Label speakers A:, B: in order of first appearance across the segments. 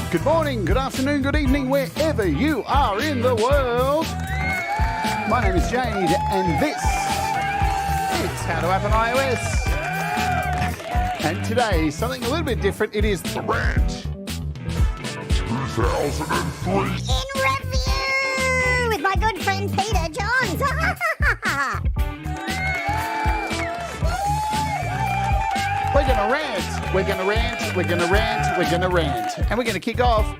A: Good morning, good afternoon, good evening, wherever you are in the world. My name is Jade, and this is How to Happen iOS. And today, something a little bit different. It is the RANT 2003.
B: In review with my good friend Peter Johns.
A: We're going to rant. We're going to rant. We're going to rant. We're going to rant. And we're going to kick off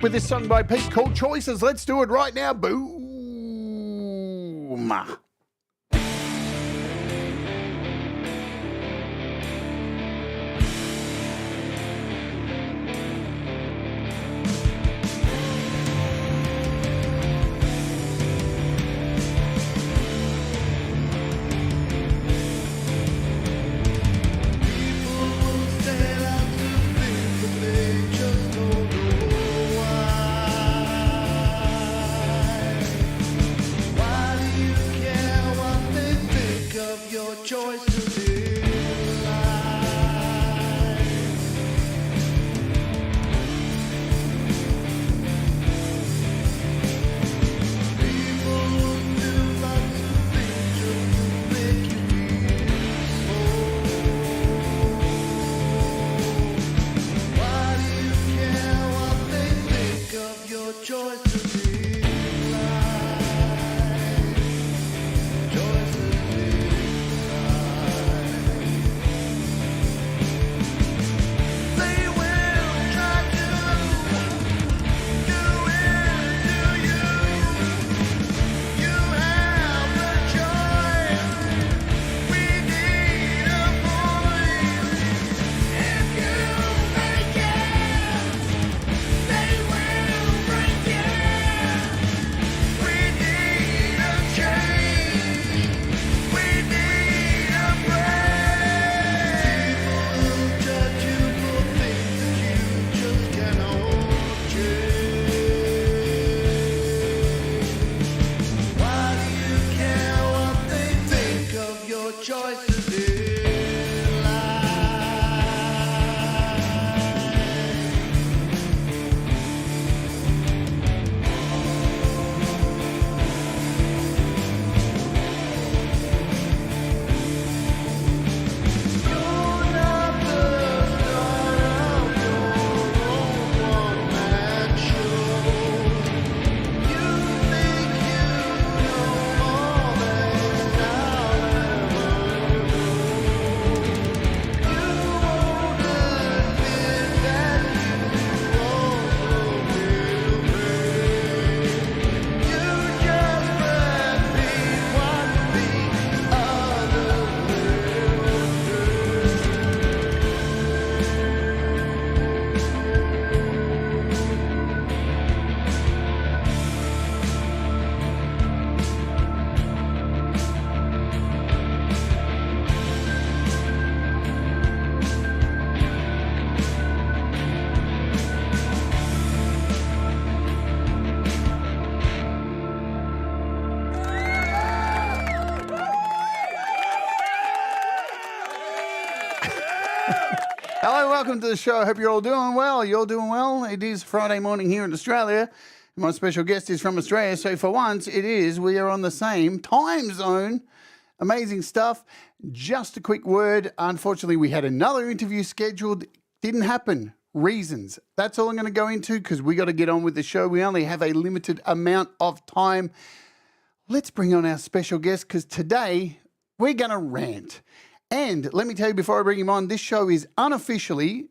A: with this song by Pete called Choices. Let's do it right now. Boom. Hello, welcome to the show. I hope you're all doing well. You're doing well. It is Friday morning here in Australia. My special guest is from Australia, so for once we are on the same time zone. Amazing stuff. Just a quick word. Unfortunately, we had another interview scheduled. Didn't happen. Reasons. That's all I'm going to go into because we got to get on with the show. We only have a limited amount of time. Let's bring on our special guest because today we're going to rant. And let me tell you before I bring him on, this show is unofficially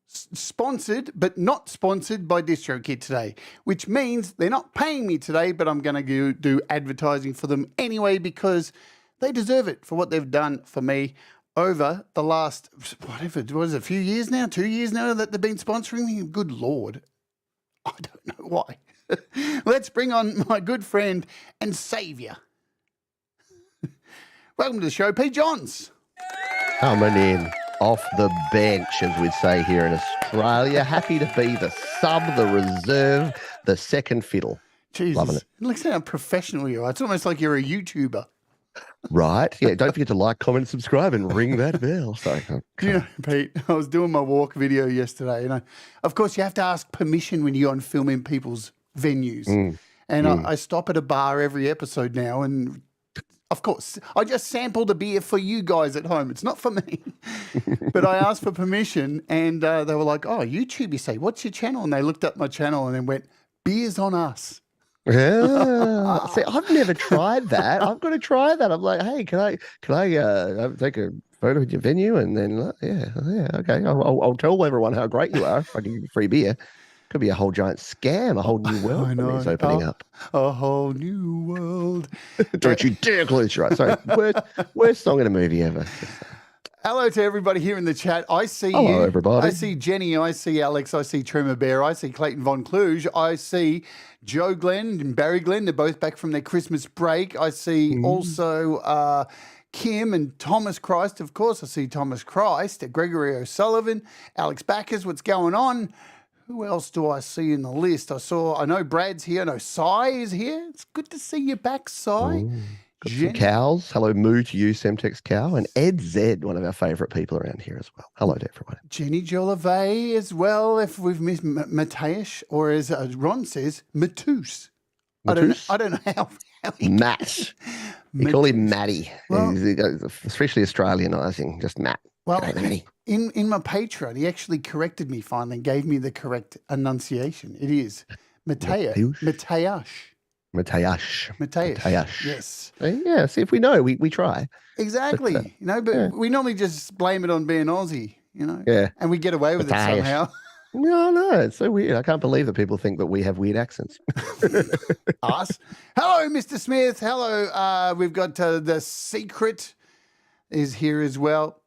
A: sponsored, but not sponsored by DistroKid today, which means they're not paying me today, but I'm going to do advertising for them anyway because they deserve it for what they've done for me over the last, a few years now, 2 years now that they've been sponsoring me. Good Lord. I don't know why. Let's bring on my good friend and saviour. Welcome to the show, Pete Johns.
C: Coming in off the bench, as we'd say here in Australia. Happy to be the sub, the reserve, the second fiddle.
A: Jesus.
C: Loving it.
A: Look how professional you are. It's almost like you're a YouTuber.
C: Right. Yeah. Don't forget to like, comment, and subscribe and ring that bell. Sorry.
A: Do you know, Pete, I was doing my walk video yesterday, and of course you have to ask permission when you're on filming people's venues. And I stop at a bar every episode now, and of course, I just sampled a beer for you guys at home. It's not for me. But I asked for permission, and they were like, oh, YouTube, you say, what's your channel? And they looked up my channel and then went, Beers on Us.
C: Yeah. See, I've never tried that. I've got to try that. I'm like, hey, can I take a photo of your venue? And then, yeah, okay. I'll tell everyone how great you are if I give you free beer. Could be a whole giant scam, a whole new world for me is opening up.
A: A whole new world.
C: Don't you dare close your eyes. Sorry, worst song in a movie ever.
A: Hello to everybody here in the chat. I see
C: Hello, everybody.
A: I see Jenny. I see Alex. I see Tremor Bear. I see Clayton Von Kluge. I see Joe Glenn and Barry Glenn. They're both back from their Christmas break. I see also Kim and Thomas Christ, of course. I see Thomas Christ, Gregory O'Sullivan, Alex Backers. What's going on? Who else do I see in the list? I know Brad's here. I know Cy is here. It's good to see you back, Cy.
C: Got some cows. Hello, moo to you, Semtex Cow. And Ed Zed, one of our favourite people around here as well. Hello to everyone.
A: Jenny Jolivay as well, if we've missed Mateus, or as Ron says, Matus. I don't know how
C: Matt. You call him Matty. Well, especially Australianising, just Matt.
A: Well, in my Patreon, he actually corrected me finally and gave me the correct enunciation. It is Mateus. Yes.
C: Yeah, see, if we know, we try.
A: Exactly. But we normally just blame it on being Aussie,
C: Yeah.
A: And we get away with it somehow.
C: No, it's so weird. I can't believe that people think that we have weird accents.
A: Us. Hello, Mr. Smith. Hello. We've got The Secret is here as well.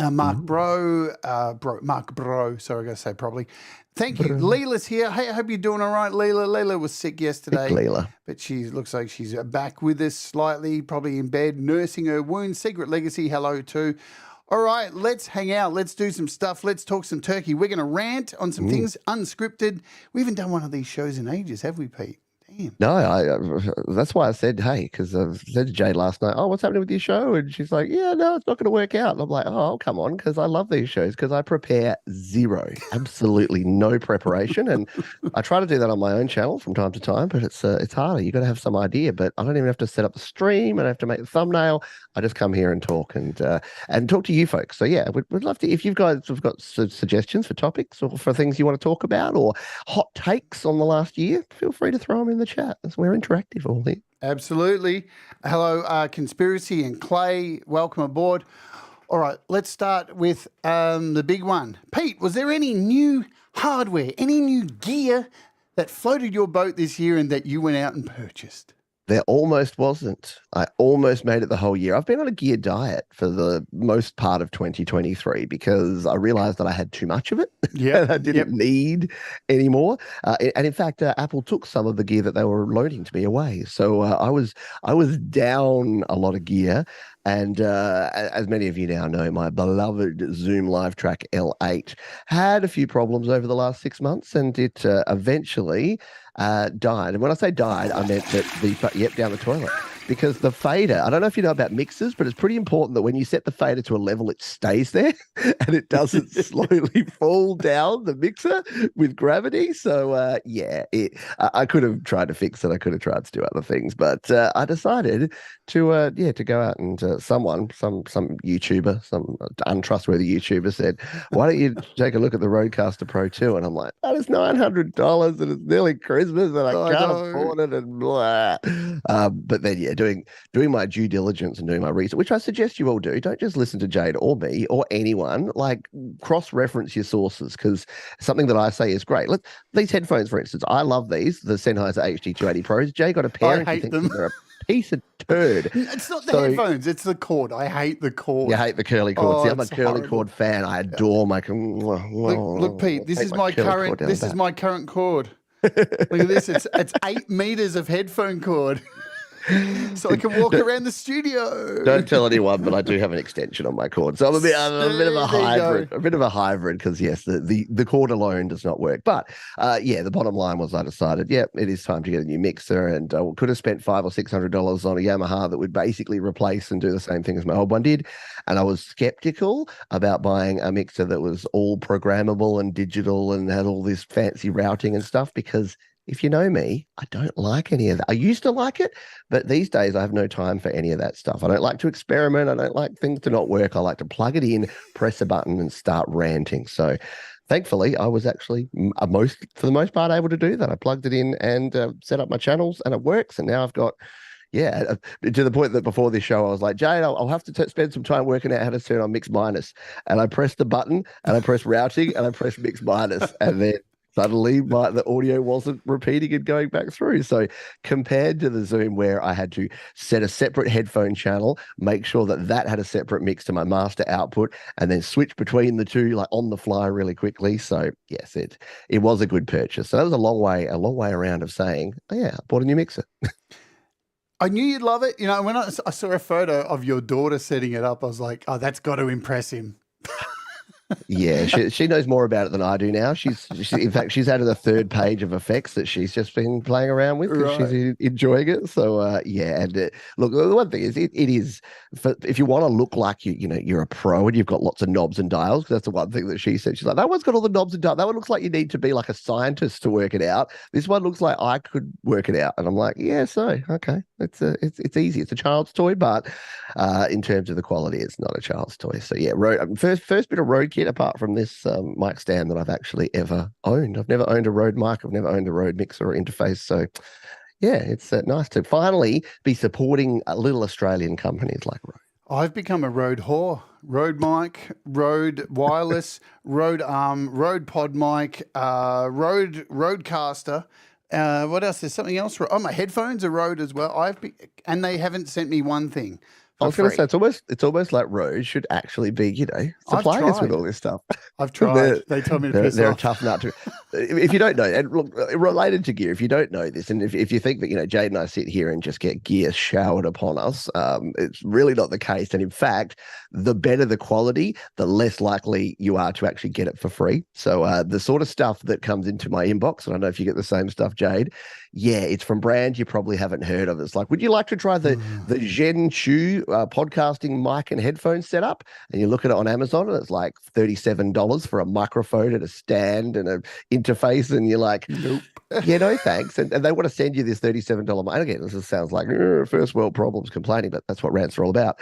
A: Mark Bro. Sorry, I got to say it properly. Thank you. Leela's here. Hey, I hope you're doing all right, Leela. Leela was sick yesterday.
C: Leela.
A: But she looks like she's back with us slightly, probably in bed, nursing her wound. Secret Legacy, hello too. All right, let's hang out. Let's do some stuff. Let's talk some turkey. We're going to rant on some things, unscripted. We haven't done one of these shows in ages, have we, Pete? Damn.
C: No, that's why I said, hey, because I said to Jade last night, oh, what's happening with your show? And she's like, yeah, no, it's not going to work out. And I'm like, oh, come on, because I love these shows, because I prepare zero, absolutely no preparation. And I try to do that on my own channel from time to time, but it's harder. You got to have some idea, but I don't even have to set up the stream. I don't have to make the thumbnail. I just come here and talk and talk to you folks. So yeah, we'd love to, if you guys have got suggestions for topics or for things you want to talk about or hot takes on the last year, feel free to throw them in the chat. We're interactive all here.
A: Absolutely. Hello, Conspiracy and Clay. Welcome aboard. All right, let's start with the big one. Pete, was there any new hardware, any new gear that floated your boat this year and that you went out and purchased?
C: There almost wasn't. I almost made it the whole year. I've been on a gear diet for the most part of 2023 because I realized that I had too much of it.
A: Yeah,
C: I didn't need any more. And in fact, Apple took some of the gear that they were loaning to me away. So I was down a lot of gear. And as many of you now know, my beloved Zoom Live Track L8 had a few problems over the last 6 months, and it eventually died. And when I say died, I meant that down the toilet. Because the fader, I don't know if you know about mixers, but it's pretty important that when you set the fader to a level, it stays there and it doesn't slowly fall down the mixer with gravity. So, I could have tried to fix it. I could have tried to do other things, but I decided to go out and some YouTuber, some untrustworthy YouTuber said, why don't you take a look at the Rodecaster Pro 2? And I'm like, that is $900 and it's nearly Christmas and I can't afford it and blah. But then, doing my due diligence and doing my research, which I suggest you all do. Don't just listen to Jade or me or anyone. Like, cross-reference your sources, because something that I say is great. These headphones, for instance, I love these, the Sennheiser HD280 Pros. Jay got a pair.
A: I hate them.
C: They're a piece of turd.
A: It's not the headphones, it's the cord. I hate the cord.
C: You hate the curly cord. See, I'm a curly cord fan. I adore my...
A: Look, Pete, this is my current cord. Look at this. It's 8 meters of headphone cord. so I can walk around the studio.
C: Don't tell anyone, but I do have an extension on my cord, so I'm a bit of a hybrid. A bit of a hybrid because yes, the cord alone does not work. But yeah, the bottom line was I decided, yeah, it is time to get a new mixer, and I could have spent $500 or $600 on a Yamaha that would basically replace and do the same thing as my old one did. And I was skeptical about buying a mixer that was all programmable and digital and had all this fancy routing and stuff because if you know me, I don't like any of that. I used to like it, but these days I have no time for any of that stuff. I don't like to experiment. I don't like things to not work. I like to plug it in, press a button, and start ranting. So thankfully, I was actually for the most part able to do that. I plugged it in and set up my channels, and it works. And now I've got to the point that before this show, I was like, Jade, I'll have to spend some time working out how to turn on mix minus. And I pressed the button, and I pressed routing, and I pressed mix minus, and then suddenly the audio wasn't repeating and going back through. So compared to the Zoom where I had to set a separate headphone channel, make sure that had a separate mix to my master output, and then switch between the two like on the fly really quickly. So yes, it was a good purchase. So that was a long way around of saying, oh, yeah, I bought a new mixer.
A: I knew you'd love it. You know, when I saw a photo of your daughter setting it up, I was like, oh, that's got to impress him.
C: Yeah, she knows more about it than I do now. In fact, she's added a third page of effects that she's just been playing around with because she's enjoying it. So yeah, and look, the one thing is, it is if you want to look like you're a pro and you've got lots of knobs and dials. That's the one thing that she said. She's like, that one's got all the knobs and dials. That one looks like you need to be like a scientist to work it out. This one looks like I could work it out. And I'm like, yeah, so okay, it's easy. It's a child's toy, but in terms of the quality, it's not a child's toy. So yeah, first bit of Rode kit apart from this mic stand that I've actually ever owned. I've never owned a Rode mic. I've never owned a Rode mixer or interface. So yeah, it's nice to finally be supporting little Australian companies like Rode.
A: I've become a Rode whore. Rode mic, Rode wireless, Rode arm, Rode pod mic, Rodecaster. What else? There's something else. Oh, my headphones are Rode as well. And they haven't sent me one thing.
C: I was going to say it's almost like Rode should actually be, supplying us with all this stuff.
A: I've tried. They told me to piss
C: they're
A: off.
C: A tough nut to. If you don't know, and look, related to gear, if you don't know this, and if you think that Jade and I sit here and just get gear showered upon us, it's really not the case. And in fact, the better the quality, the less likely you are to actually get it for free. So the sort of stuff that comes into my inbox, and I know if you get the same stuff, Jade. Yeah, it's from brands you probably haven't heard of. It's like, would you like to try the Gen 2 podcasting mic and headphone setup? And you look at it on Amazon and it's like $37 for a microphone and a stand and an interface. And you're like, nope. Yeah, no, thanks. And they want to send you this $37 mic. And again, this sounds like first world problems complaining, but that's what rants are all about.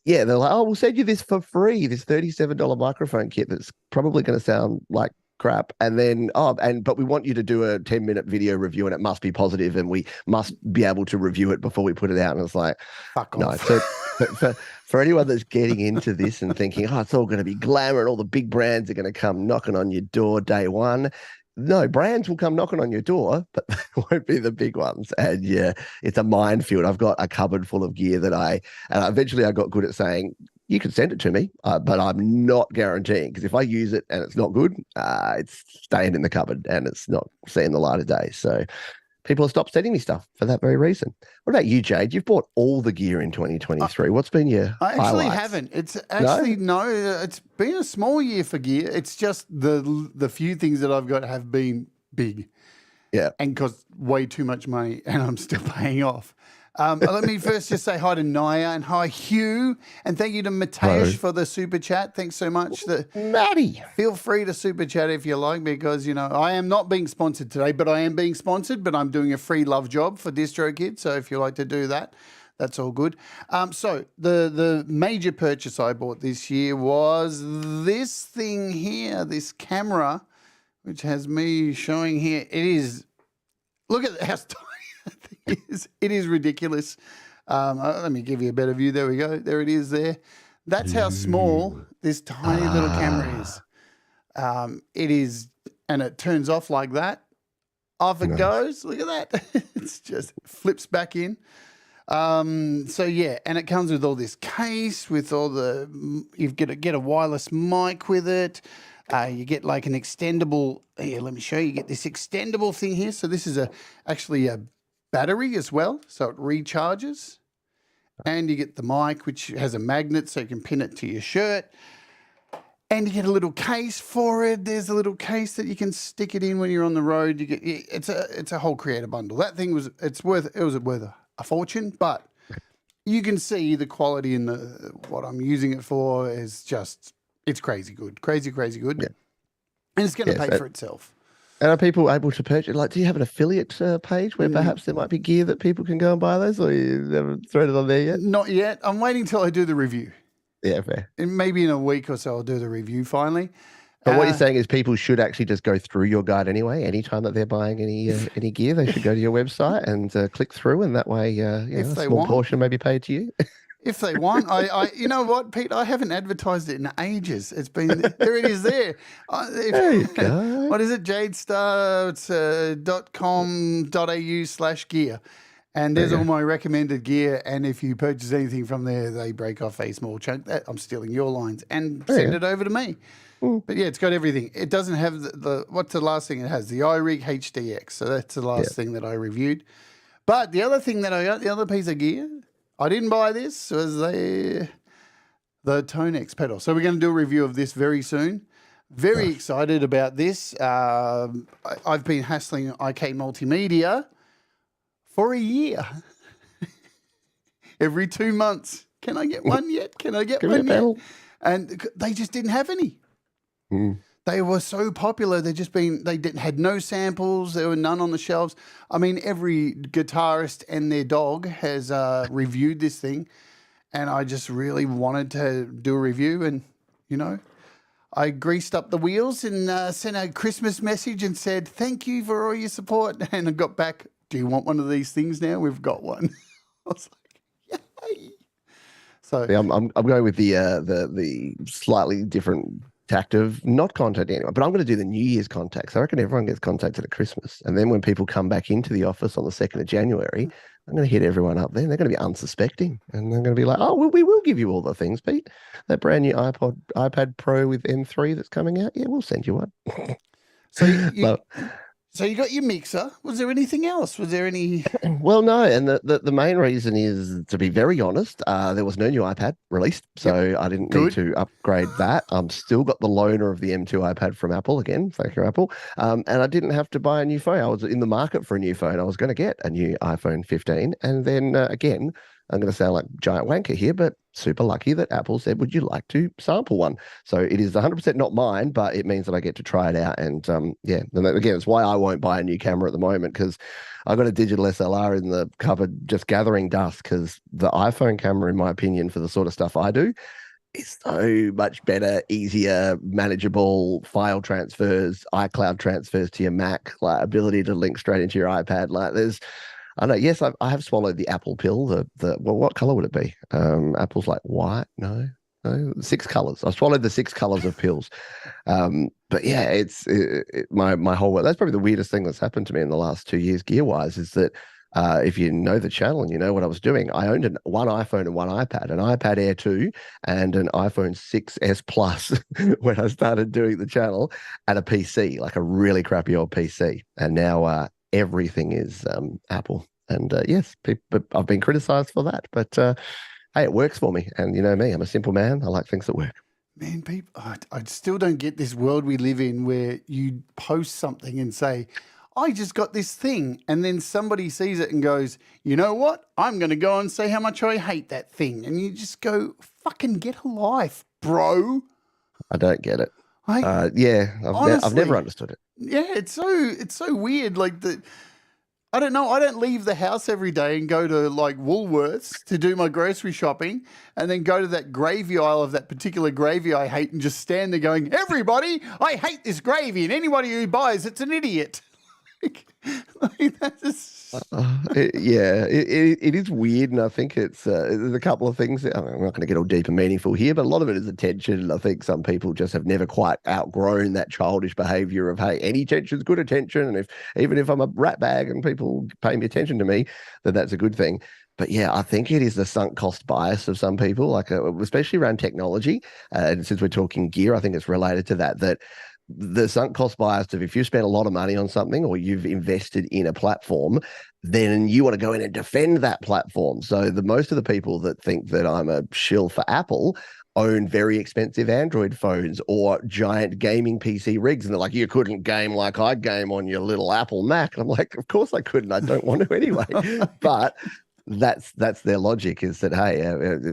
C: Yeah, they're like, oh, we'll send you this for free, this $37 microphone kit that's probably going to sound like crap, and then but we want you to do a 10-minute video review and it must be positive and we must be able to review it before we put it out. And it's like, fuck no. So for anyone that's getting into this and thinking, oh, it's all going to be glamour and all the big brands are going to come knocking on your door day one. No, brands will come knocking on your door, but they won't be the big ones. And yeah, it's a minefield. I've got a cupboard full of gear and eventually I got good at saying, you can send it to me, but I'm not guaranteeing, because if I use it and it's not good, it's staying in the cupboard and it's not seeing the light of day. So people have stopped sending me stuff for that very reason. What about you, Jade? You've bought all the gear in 2023. What's been your
A: I actually
C: highlights?
A: haven't. It's actually no. It's been a small year for gear. It's just the few things that I've got have been big.
C: Yeah,
A: and cost way too much money, and I'm still paying off. Let me first just say hi to Naya and hi Hugh, and thank you to Mateus for the super chat. Thanks so much.
C: Maddie,
A: feel free to super chat if you like, because I am not being sponsored today, but I am being sponsored. But I'm doing a free love job for DistroKid, so if you like to do that, that's all good. So the major purchase I bought this year was this thing here, this camera, which has me showing here. It is. Look at how tiny that thing is. It is ridiculous. Let me give you a better view. There we go. There it is there. That's how small this tiny little camera is. It is, and it turns off like that. Off it goes. Look at that. It's just flips back in. So yeah, and it comes with all this case, with all you've got to get a wireless mic with it. You get like an extendable, here, let me show you. You get this extendable thing here. So this is actually a battery as well, so it recharges. And you get the mic, which has a magnet, so you can pin it to your shirt. And you get a little case for it. There's a little case that you can stick it in when you're on the road. You get it's a whole creator bundle. That thing was worth a fortune, but you can see the quality in what I'm using it for is just it's crazy good, crazy good,
C: Yeah.
A: and it's going to pay for itself.
C: And are people able to purchase? Like, do you have an affiliate page where perhaps there might be gear that people can go and buy those, or you haven't thrown it on there yet?
A: Not yet. I'm waiting till I do the review.
C: Yeah, fair.
A: And maybe in a week or so, I'll do the review finally.
C: But what you're saying is people should actually just go through your guide anyway. Anytime that they're buying any gear, they should go to your website and click through, and that way, a small portion may be paid to you.
A: If they want, I you know what, Pete, I haven't advertised it in ages. It's been there. It is there.
C: There you go.
A: What is it? Jade Starr. It's .com.au/gear. And there's all my recommended gear. And if you purchase anything from there, they break off a small chunk. I'm stealing your lines and send it over to me. But yeah, it's got everything. It doesn't have what's the last thing it has? The iRig HDX. So that's the last thing that I reviewed. But the other thing that I got, the other piece of gear, I didn't buy this, was the Tonex pedal. So we're going to do a review of this very soon. Very excited about this. I've been hassling IK Multimedia for a year. Every 2 months. Can I get one yet? Can I get one yet? And they just didn't have any. They were so popular. They had no samples. There were none on the shelves. I mean, every guitarist and their dog has reviewed this thing, and I just really wanted to do a review. And I greased up the wheels and sent a Christmas message and said, "Thank you for all your support." And I got back, "Do you want one of these things now? We've got one." I was like, "Yay!" So
C: yeah, I'm going with the slightly different tact of not contact anyone, but I'm going to do the New Year's contacts. I reckon everyone gets contacted at Christmas, and then when people come back into the office on the 2nd of January, I'm going to hit everyone up there. They're going to be unsuspecting, and they're going to be like, "Oh, well, we will give you all the things, Pete. That brand new iPad Pro with M3 that's coming out. Yeah, we'll send you one."
A: So you got your mixer. Was there anything else? Was there any?
C: Well, no. And the main reason is, to be very honest, there was no new iPad released, so I didn't need to upgrade that. I'm still got the loaner of the M2 iPad from Apple again. Thank you, Apple. And I didn't have to buy a new phone. I was in the market for a new phone. I was going to get a new iPhone 15. And then again, I'm going to sound like giant wanker here, but super lucky that Apple said, "Would you like to sample one?" So it is 100% not mine, but it means that I get to try it out. And and again, it's why I won't buy a new camera at the moment, because I've got a digital SLR in the cupboard just gathering dust, because the iPhone camera, in my opinion, for the sort of stuff I do, is so much better, easier, manageable file transfers, iCloud transfers to your Mac, like ability to link straight into your iPad. Like I know, yes, I have swallowed the Apple pill. Well, what color would it be? Apple's like white. No, 6 colors. I swallowed the 6 colors of pills. But yeah, it's my whole world. That's probably the weirdest thing that's happened to me in the last 2 years gear wise, is that if you know the channel and you know what I was doing, I owned one iPhone and one iPad, an iPad Air 2 and an iPhone 6S Plus when I started doing the channel, and a PC, like a really crappy old PC. And now everything is Apple. And yes, I've been criticized for that, but hey, it works for me. And you know me, I'm a simple man. I like things that work.
A: Man, people, I still don't get this world we live in where you post something and say, "I just got this thing," and then somebody sees it and goes, "You know what? I'm going to go and say how much I hate that thing." And you just go, "Fucking get a life, bro."
C: I don't get it.
A: Honestly,
C: I've never understood it.
A: Yeah, it's so weird. Like I don't know. I don't leave the house every day and go to like Woolworths to do my grocery shopping, and then go to that gravy aisle of that particular gravy I hate and just stand there going, "Everybody, I hate this gravy, and anybody who buys it's an idiot."
C: It is weird, and I think it's there's a couple of things I'm not going to get all deep and meaningful here, but a lot of it is attention, and I think some people just have never quite outgrown that childish behavior of, hey, any attention is good attention, and even if I'm a rat bag and people pay me attention to me, then that's a good thing. But yeah, I think it is the sunk cost bias of some people, like especially around technology, and since we're talking gear, I think it's related to that the sunk cost bias of, if you spend a lot of money on something or you've invested in a platform, then you want to go in and defend that platform. So the most of the people that think that I'm a shill for Apple own very expensive Android phones or giant gaming PC rigs. And they're like, you couldn't game like I game on your little Apple Mac. And I'm like, of course I couldn't. I don't want to anyway. But that's their logic, is that, hey,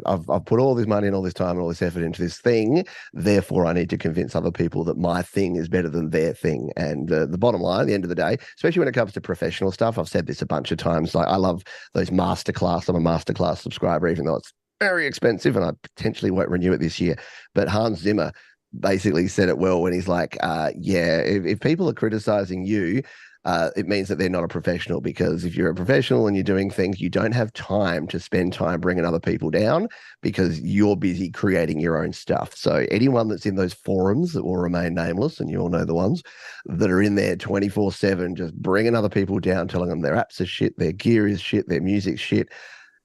C: I've put all this money and all this time and all this effort into this thing, therefore I need to convince other people that my thing is better than their thing. And the bottom line, at the end of the day, especially when it comes to professional stuff, I've said this a bunch of times, like I love those masterclass. I'm a masterclass subscriber, even though it's very expensive and I potentially won't renew it this year. But Hans Zimmer basically said it well when he's like, if people are criticizing you, it means that they're not a professional, because if you're a professional and you're doing things, you don't have time to spend time bringing other people down because you're busy creating your own stuff. So anyone that's in those forums that will remain nameless, and you all know the ones that are in there 24/7, just bringing other people down, telling them their apps are shit, their gear is shit, their music's shit.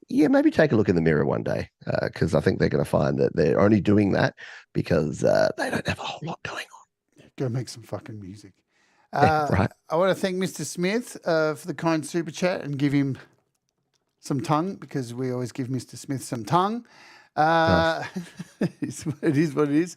C: Yeah, maybe take a look in the mirror one day, because I think they're going to find that they're only doing that because they don't have a whole lot going on.
A: Go make some fucking music.
C: Right.
A: I want to thank Mr. Smith for the kind super chat and give him some tongue, because we always give Mr. Smith some tongue. Nice. It is what it is.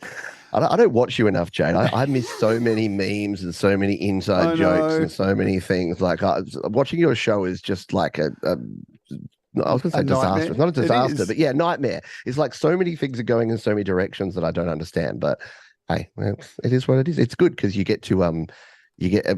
C: I don't watch you enough, Jade. I miss so many memes and so many inside jokes and so many things. Like watching your show is just like I was going to say disaster. It's not a disaster, but yeah, nightmare. It's like so many things are going in so many directions that I don't understand. But hey, it is what it is. It's good because you get to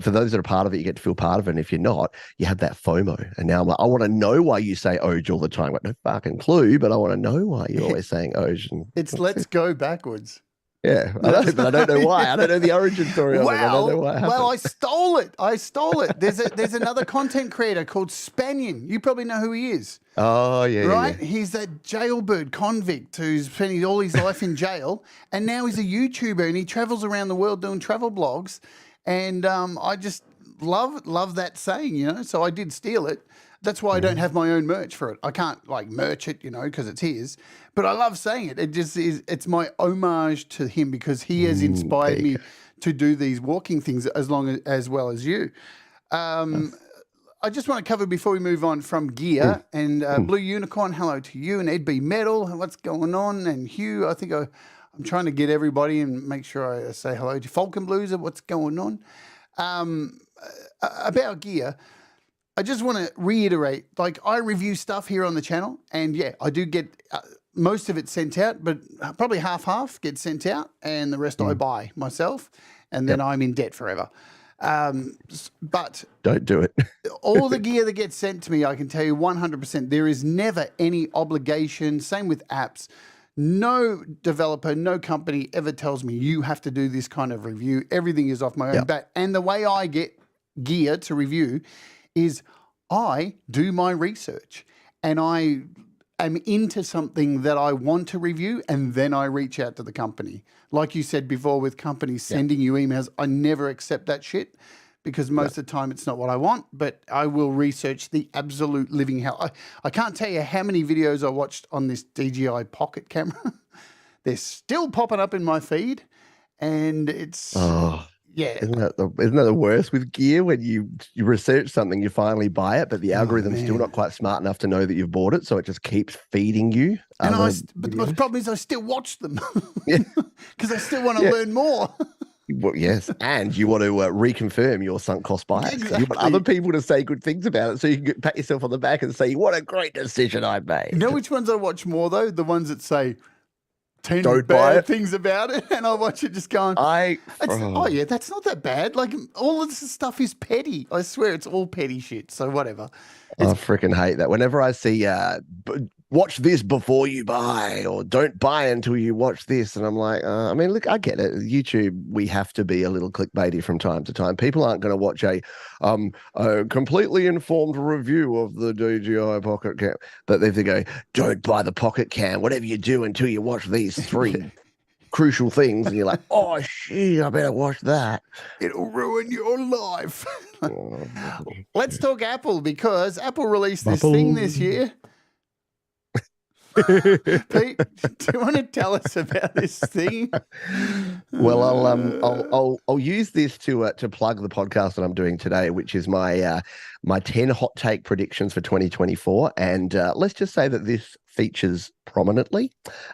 C: for those that are part of it, you get to feel part of it. And if you're not, you have that FOMO. And now I'm like, I want to know why you say Oj all the time. I've got no fucking clue, but I want to know why you're always saying Oj.
A: It's let's go backwards.
C: Yeah, I know, but I don't know why. I don't know the origin story of it. I don't know what happened.
A: Well, I stole it. There's another content creator called Spanion. You probably know who he is.
C: Oh, yeah.
A: Right?
C: Yeah.
A: He's that jailbird convict who's spending all his life in jail. And now he's a YouTuber and he travels around the world doing travel blogs. And I just love that saying, you know. So I did steal it. That's why I don't have my own merch for it. I can't like merch it, you know, because it's his. But I love saying it. It just is. It's my homage to him because he has inspired me to do these walking things as well as you. I just want to cover before we move on from gear and Blue Unicorn. Hello to you, and Ed B Metal. What's going on? And Hugh. I think I'm trying to get everybody and make sure I say hello to Falcon Blues. What's going on? About gear. I just want to reiterate, like I review stuff here on the channel, and yeah, I do get most of it sent out, but probably half gets sent out, and the rest I buy myself, and then I'm in debt forever. But
C: don't do it.
A: all the gear that gets sent to me, I can tell you 100%, there is never any obligation. Same with apps. No developer, no company ever tells me you have to do this kind of review. Everything is off my own bat. And the way I get gear to review is I do my research and I am into something that I want to review, and then I reach out to the company. Like you said before with companies sending you emails, I never accept that shit because most of the time it's not what I want, but I will research the absolute living hell. I can't tell you how many videos I watched on this DJI Pocket camera. They're still popping up in my feed, and it's... Yeah.
C: Isn't that the worst with gear? When you research something, you finally buy it, but the algorithm's still not quite smart enough to know that you've bought it, so it just keeps feeding you.
A: And but the problem is I still watch them because I still want to learn more.
C: Well, yes, and you want to reconfirm your sunk cost bias.
A: Exactly.
C: You want other people to say good things about it, so you can pat yourself on the back and say, "What a great decision I made."
A: You know which ones I watch more though? The ones that say 10
C: Don't
A: bad things about it, and I watch it just going,
C: oh
A: yeah, that's not that bad. Like, all of this stuff is petty. I swear it's all petty shit, so whatever.
C: I freaking hate that. Whenever I see, watch this before you buy, or don't buy until you watch this, and I'm like, I mean, look, I get it. YouTube, we have to be a little clickbaity from time to time. People aren't going to watch a completely informed review of the DJI Pocket Cam, but if they go, don't buy the Pocket Cam, whatever you do until you watch these 3 crucial things, and you're like, oh shit, I better watch that.
A: It'll ruin your life. Let's talk Apple, because Apple released this thing this year. Pete, do you want to tell us about this thing?
C: Well, I'll use this to plug the podcast that I'm doing today, which is my 10 hot take predictions for 2024, and let's just say that this features prominently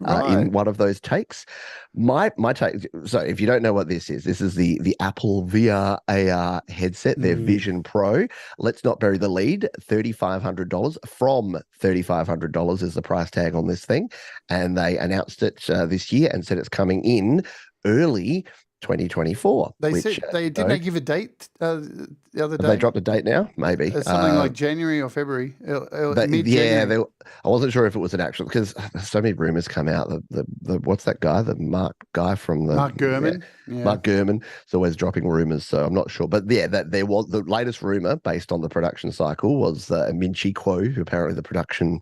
C: in one of those takes. My take. So, if you don't know what this is the Apple VR AR headset, their Vision Pro. Let's not bury the lead. $3,500 from $3,500 is the price tag on this thing, and they announced it this year and said it's coming in early 2024.
A: They said didn't they give a date the other day?
C: Have they dropped a date now? Maybe
A: something like January or February. Mid-January.
C: I wasn't sure if it was an actual, because so many rumors come out. The what's that guy? The Mark guy from the
A: Mark Gurman.
C: Yeah. Mark Gurman is always dropping rumors, so I'm not sure. But yeah, that there was the latest rumor based on the production cycle was Minchi Kuo, who apparently the production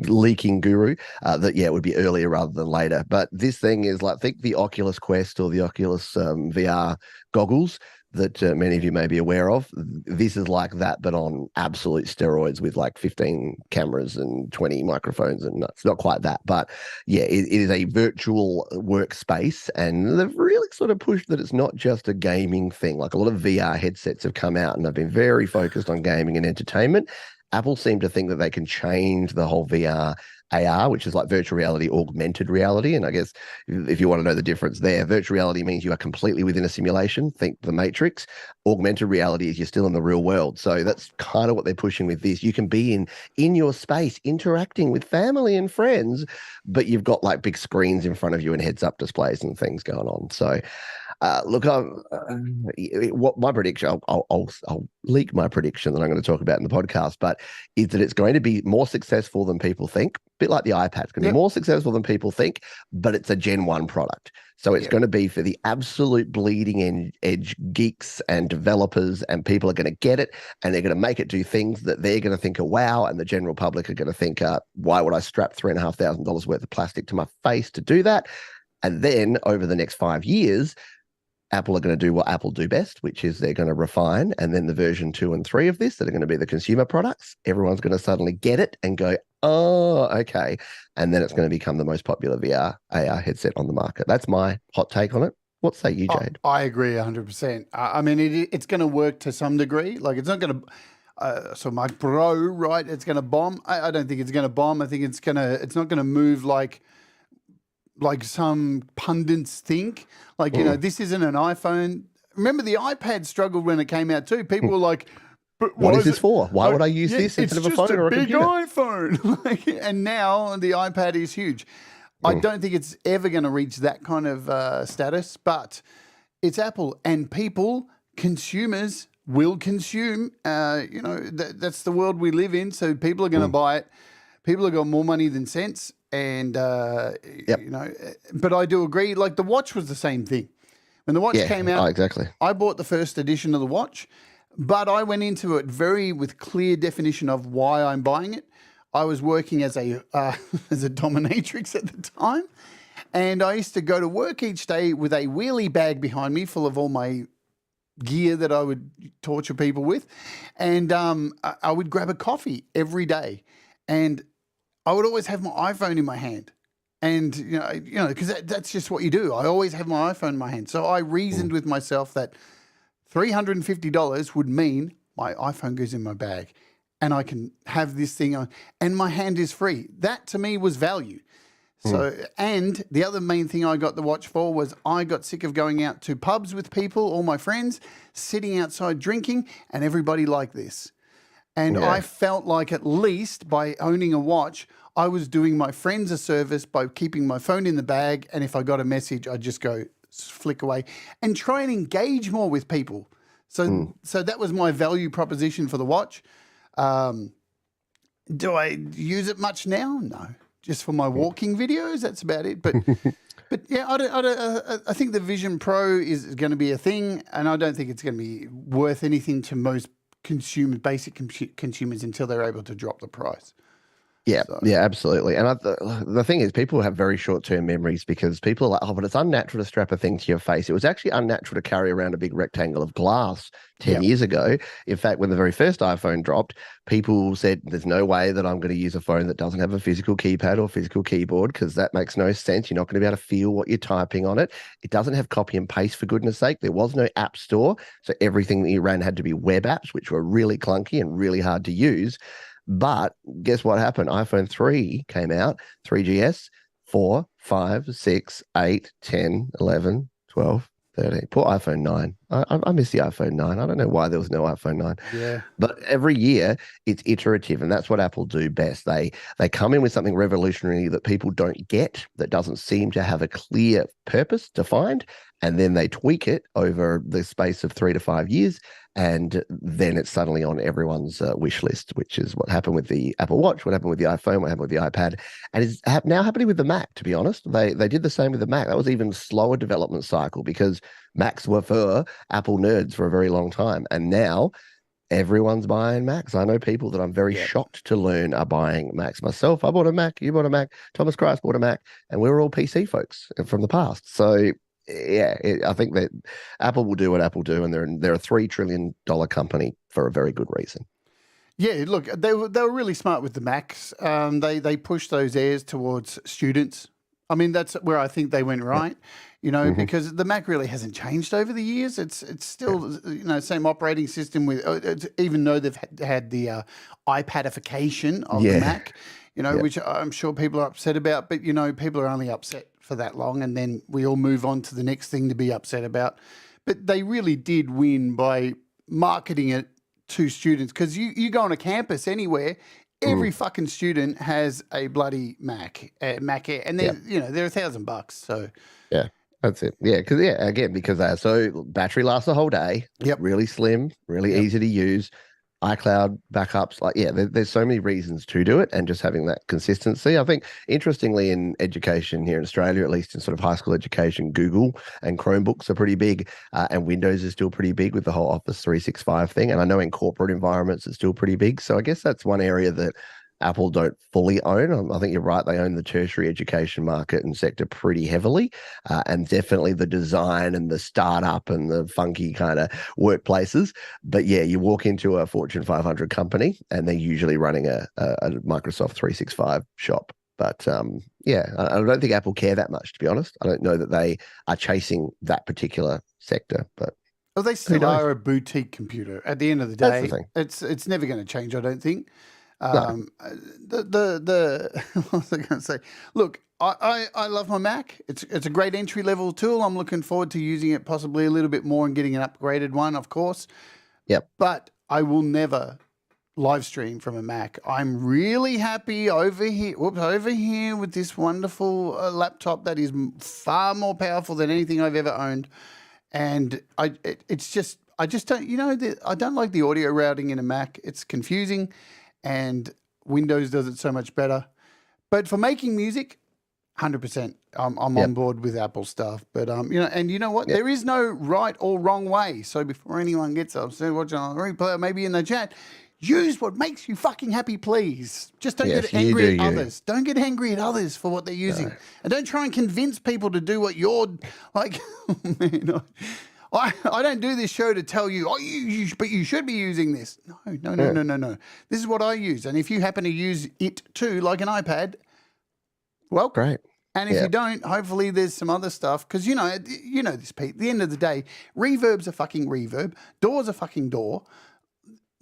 C: leaking guru, that it would be earlier rather than later. But this thing is like, think the Oculus Quest or the Oculus VR goggles that many of you may be aware of. This is like that, but on absolute steroids with like 15 cameras and 20 microphones, and it's not quite that. But yeah, it is a virtual workspace, and they've really sort of pushed that it's not just a gaming thing. Like, a lot of VR headsets have come out and have been very focused on gaming and entertainment. Apple seem to think that they can change the whole VR AR, which is like virtual reality, augmented reality. And I guess if you want to know the difference there, virtual reality means you are completely within a simulation. Think the Matrix. Augmented reality is you're still in the real world. So that's kind of what they're pushing with this. You can be in your space interacting with family and friends, but you've got like big screens in front of you and heads-up displays and things going on. So look, what my prediction, I'll leak my prediction that I'm going to talk about in the podcast, but is that it's going to be more successful than people think. A bit like the iPad, it's going to be more successful than people think, but it's a Gen 1 product. So it's going to be for the absolute bleeding edge geeks and developers, and people are going to get it, and they're going to make it do things that they're going to think are wow, and the general public are going to think, why would I strap $3,500 worth of plastic to my face to do that? And then over the next 5 years, Apple are going to do what Apple do best, which is they're going to refine, and then the version 2 and 3 of this that are going to be the consumer products, everyone's going to suddenly get it and go, oh, okay. And then it's going to become the most popular VR AR headset on the market. That's my hot take on it. What say you, Jade?
A: I agree 100%. I mean, it's going to work to some degree. Like, it's not going to, so my Pro, right, it's going to bomb. I don't think it's going to bomb. I think it's not going to move like some pundits think. Like, you know, this isn't an iPhone. Remember, the iPad struggled when it came out too. People were like, but
C: what is this for? Why would I use this instead of a phone or a computer?
A: It's just a big iPhone. And now the iPad is huge. I don't think it's ever going to reach that kind of status, but it's Apple, and consumers will consume. You know, that's the world we live in. So people are going to buy it. People have got more money than sense. And, you know, but I do agree, like the watch was the same thing. When the watch came out,
C: exactly.
A: I bought the first edition of the watch, but I went into it with clear definition of why I'm buying it. I was working as a dominatrix at the time, and I used to go to work each day with a wheelie bag behind me full of all my gear that I would torture people with, and I would grab a coffee every day, and I would always have my iPhone in my hand. And, you know, because that's just what you do. I always have my iPhone in my hand. So I reasoned with myself that $350 would mean my iPhone goes in my bag and I can have this thing on, and my hand is free. That to me was value. So, and the other main thing I got the watch for was I got sick of going out to pubs with people, all my friends, sitting outside drinking, and everybody like this. And I felt like, at least by owning a watch, I was doing my friends a service by keeping my phone in the bag. And if I got a message, I'd just go flick away and try and engage more with people. So, so that was my value proposition for the watch. Do I use it much now? No, just for my walking videos. That's about it. But, but yeah, I think the Vision Pro is going to be a thing, and I don't think it's going to be worth anything to most basic consumers until they're able to drop the price.
C: Yeah,
A: So,
C: yeah, absolutely. And the thing is, people have very short-term memories because people are like, oh, but it's unnatural to strap a thing to your face. It was actually unnatural to carry around a big rectangle of glass 10
A: yeah,
C: years ago. In fact, when the very first iPhone dropped, people said, there's no way that I'm going to use a phone that doesn't have a physical keypad or physical keyboard because that makes no sense. You're not going to be able to feel what you're typing on it. It doesn't have copy and paste, for goodness sake. There was no app store. So everything that you ran had to be web apps, which were really clunky and really hard to use. But guess what happened? iPhone 3 came out, 3GS, 4, 5, 6, 8, 10, 11, 12, 13. Poor iPhone 9. I miss the iPhone 9. I don't know why there was no iPhone 9.
A: yeah.
C: But every year it's iterative, and that's what Apple do best. They come in with something revolutionary that people don't get, that doesn't seem to have a clear purpose defined, and then they tweak it over the space of 3 to 5 years, and then it's suddenly on everyone's wish list, which is what happened with the Apple Watch, what happened with the iPhone, what happened with the iPad, and is now happening with the Mac. To be honest, they did the same with the Mac. That was even slower development cycle because Macs were for Apple nerds for a very long time, and now everyone's buying Macs. I know people that I'm very
A: Yeah.
C: shocked to learn are buying Macs. Myself, I bought a Mac, you bought a Mac, Thomas Christ bought a Mac, and we were all PC folks from the past. So yeah, I think that Apple will do what Apple do, and they're a $3 trillion company for a very good reason.
A: Yeah, look, they were really smart with the Macs. They pushed those Airs towards students. I mean, that's where I think they went right. You know, because the Mac really hasn't changed over the years. It's still same operating system with even though they've had the iPadification of the
C: Yeah.
A: Mac, which I'm sure people are upset about. But people are only upset for that long, and then we all move on to the next thing to be upset about. But they really did win by marketing it to students, because you go on a campus anywhere, every fucking student has a bloody Mac Air, and they're they're $1,000. So
C: Yeah, that's it. Yeah, because they're so battery lasts the whole day.
A: Yep.
C: Really slim, really
A: Yep.
C: easy to use. iCloud backups, there's so many reasons to do it, and just having that consistency. I think, interestingly, in education here in Australia, at least in sort of high school education, Google and Chromebooks are pretty big, and Windows is still pretty big with the whole Office 365 thing. And I know in corporate environments it's still pretty big. So I guess that's one area that Apple don't fully own. I think you're right. They own the tertiary education market and sector pretty heavily, and definitely the design and the startup and the funky kind of workplaces. But yeah, you walk into a Fortune 500 company and they're usually running a Microsoft 365 shop. But I don't think Apple care that much, to be honest. I don't know that they are chasing that particular sector, but
A: Well, they still are a boutique computer. At the end of the
C: That's
A: day,
C: the thing.
A: it's never going to change, I don't think.
C: No.
A: What was I going to say? Look, I love my Mac. It's a great entry level tool. I'm looking forward to using it possibly a little bit more and getting an upgraded one, of course.
C: Yep.
A: But I will never live stream from a Mac. I'm really happy over here with this wonderful laptop that is far more powerful than anything I've ever owned. And I just don't, I don't like the audio routing in a Mac. It's confusing, and Windows does it so much better. But for making music, 100%, I'm on board with Apple stuff. But and you know what? There is no right or wrong way. So before anyone gets upset watching on the replay, or maybe in the chat, use what makes you fucking happy, please. Just don't get angry at others. Don't get angry at others for what they're using. And don't try and convince people to do what you're like. Man, I don't do this show to tell you, but you should be using this. No. This is what I use. And if you happen to use it too, like an iPad, well,
C: Great.
A: And if you don't, hopefully there's some other stuff. Because this, Pete, at the end of the day, reverb's a fucking reverb. Door's a fucking door.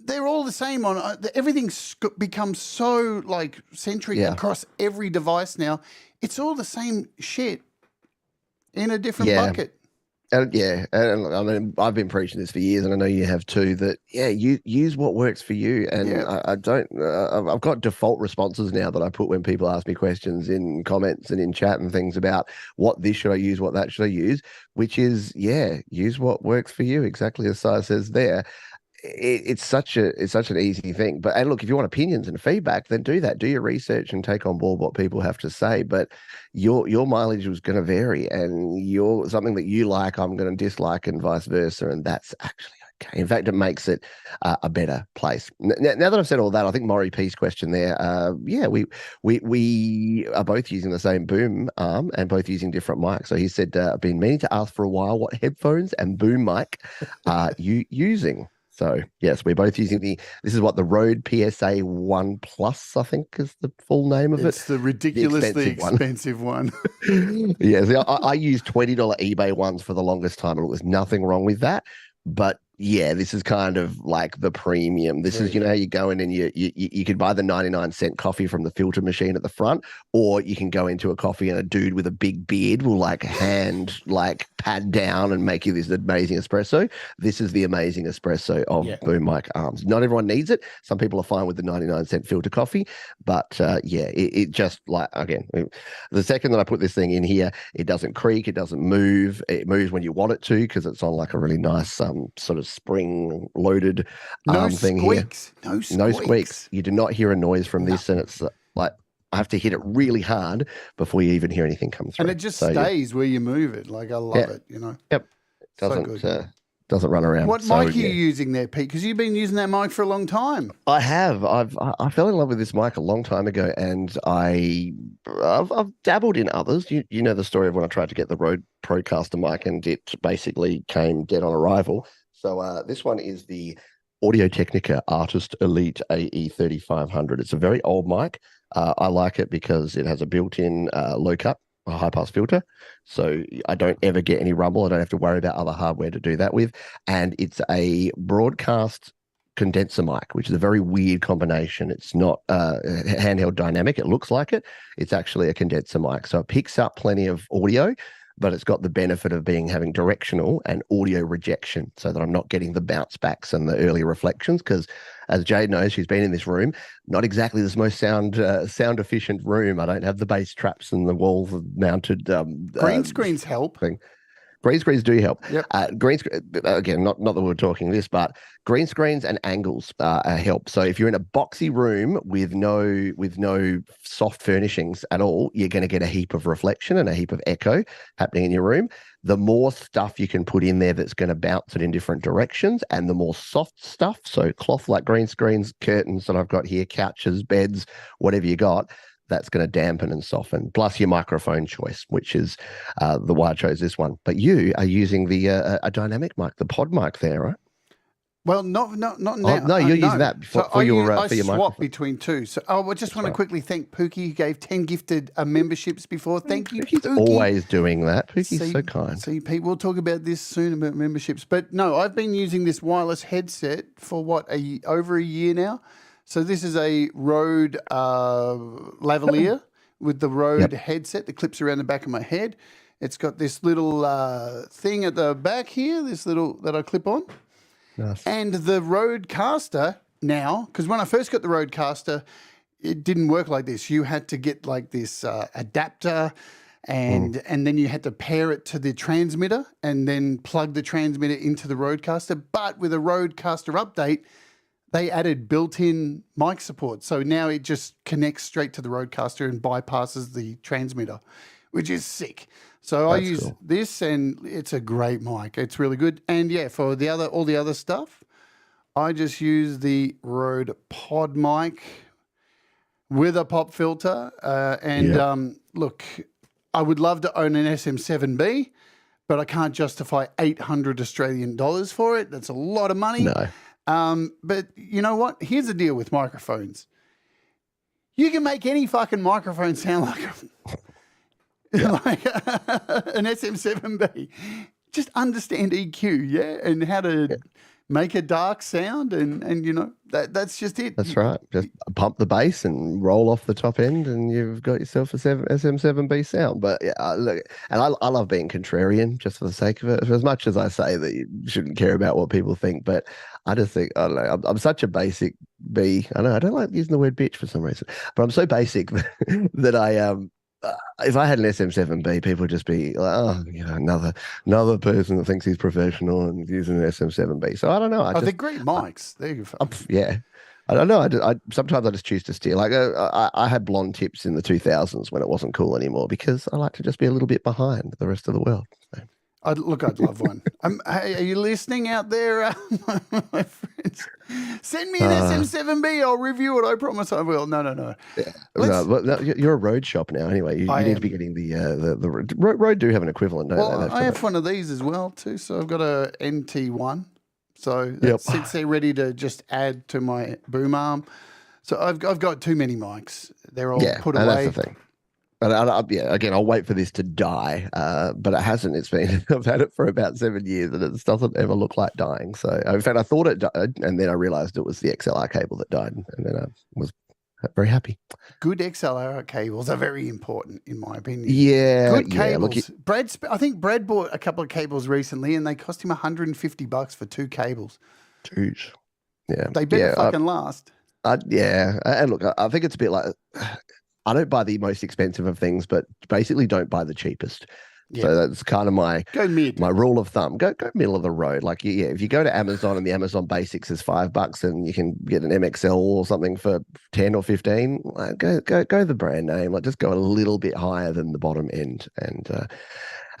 A: They're all the same on everything's become so like centric across every device now. It's all the same shit in a different bucket.
C: And I mean, I've been preaching this for years, and I know you have too. That you use what works for you. And I don't. I've got default responses now that I put when people ask me questions in comments and in chat and things about what this should I use, what that should I use. Which is use what works for you. Exactly as Si says there. It's such an easy thing. And look, if you want opinions and feedback, then do that. Do your research and take on board what people have to say. But your mileage was going to vary, and you're something that you like, I'm going to dislike, and vice versa. And that's actually okay. In fact, it makes it a better place. Now that I've said all that, I think Maury P's question there. Yeah, we are both using the same boom arm and both using different mics. So he said, "I've been meaning to ask for a while what headphones and boom mic are you using?" So yes, we're both using this is what the Rode PSA 1 Plus, I think is the full name of it.
A: It's the ridiculously expensive one.
C: Yeah, see, I used $20 eBay ones for the longest time, and there was nothing wrong with that. But yeah, this is kind of like the premium. This is, you go in and you could buy the 99-cent coffee from the filter machine at the front, or you can go into a coffee and a dude with a big beard will pad down and make you this amazing espresso. This is the amazing espresso of boom mic arms. Not everyone needs it. Some people are fine with the 99-cent filter coffee, but it just again, the second that I put this thing in here, it doesn't creak, it doesn't move. It moves when you want it to because it's on like a really nice sort of spring loaded thing here. No squeaks. You do not hear a noise from this, and it's like I have to hit it really hard before you even hear anything come through.
A: And it just stays where you move it. Like I love it,
C: Yep. Doesn't run around.
A: What mic are you using there, Pete? Because you've been using that mic for a long time.
C: I have. I fell in love with this mic a long time ago, and I've dabbled in others. You know the story of when I tried to get the Rode Procaster mic, and it basically came dead on arrival. So this one is the Audio-Technica Artist Elite AE3500. It's a very old mic. I like it because it has a built-in low cut, a high pass filter. So I don't ever get any rumble. I don't have to worry about other hardware to do that with. And it's a broadcast condenser mic, which is a very weird combination. It's not handheld dynamic. It looks like it. It's actually a condenser mic. So it picks up plenty of audio, but it's got the benefit of having directional and audio rejection so that I'm not getting the bounce backs and the early reflections. Because as Jade knows, she's been in this room, not exactly the most sound efficient room. I don't have the bass traps and the walls mounted.
A: Green screens help.
C: Green screens do help.
A: Yep.
C: Again, not that we're talking this, but green screens and angles help. So if you're in a boxy room with no soft furnishings at all, you're going to get a heap of reflection and a heap of echo happening in your room. The more stuff you can put in there that's going to bounce it in different directions, and the more soft stuff, so cloth like green screens, curtains that I've got here, couches, beds, whatever you got, that's going to dampen and soften, plus your microphone choice, which is the why I chose this one. But you are using the a dynamic mic, the pod mic there, right?
A: Well, not now.
C: No, you're using that for your microphone.
A: I swap between two. So I just want to quickly thank Pookie, who gave 10 gifted memberships before. Thank you,
C: Pookie's
A: Pookie.
C: Always doing that. Pookie's so kind.
A: See, Pete, we'll talk about this soon about memberships. But no, I've been using this wireless headset for over a year now. So this is a Rode lavalier with the Rode headset that clips around the back of my head. It's got this little thing at the back here, that I clip on.
C: Nice.
A: And the Rodecaster now, because when I first got the Rodecaster, it didn't work like this. You had to get like this adapter and then you had to pair it to the transmitter and then plug the transmitter into the Rodecaster. But with a Rodecaster update, they added built-in mic support. So now it just connects straight to the Rodecaster and bypasses the transmitter, which is sick. So I use this, and it's a great mic. It's really good. And yeah, for all the other stuff, I just use the Rode Pod mic with a pop filter. Look, I would love to own an SM7B, but I can't justify 800 Australian dollars for it. That's a lot of money.
C: No.
A: But you know what? Here's the deal with microphones. You can make any fucking microphone sound like an SM7B. Just understand EQ, yeah, and how to make a dark sound, and you know that's just it.
C: That's right. Just pump the bass and roll off the top end, and you've got yourself a SM7B sound. But yeah, look, and I love being contrarian just for the sake of it. For as much as I say that you shouldn't care about what people think, but I just think I don't know. I'm such a basic B. I know I don't like using the word bitch for some reason, but I'm so basic that I if I had an SM7B, people would just be like, oh, you know, another person that thinks he's professional and using an SM7B. So I don't know.
A: They're great mics. There you go.
C: Yeah. I don't know. Sometimes I just choose to steer. Like I had blonde tips in the 2000s when it wasn't cool anymore because I like to just be a little bit behind the rest of the world. So.
A: I'd love one. Hey, are you listening out there, my friends? Send me an SM7B. I'll review it. I promise I will. No.
C: Yeah. No, you're a road shop now anyway. You need to be getting the road do have an equivalent, don't
A: well,
C: they?
A: I have one of these as well too. So I've got a NT1. So that sits there ready to just add to my boom arm. So I've got too many mics. They're all put away.
C: That's the thing. But again, I'll wait for this to die. But it hasn't. It's been I've had it for about 7 years, and it doesn't ever look like dying. So in fact, I thought it died, and then I realized it was the XLR cable that died, and then I was very happy.
A: Good XLR cables are very important, in my opinion.
C: Yeah,
A: good cables. I think Brad bought a couple of cables recently, and they cost him $150 for 2 cables.
C: Jeez. Yeah,
A: they better fucking last.
C: And look, I think it's a bit like. I don't buy the most expensive of things, but basically don't buy the cheapest. Yeah. So that's kind of my rule of thumb. Go middle of the road. Like, if you go to Amazon and the Amazon Basics is $5 and you can get an MXL or something for 10 or 15, go the brand name. Like, just go a little bit higher than the bottom end. And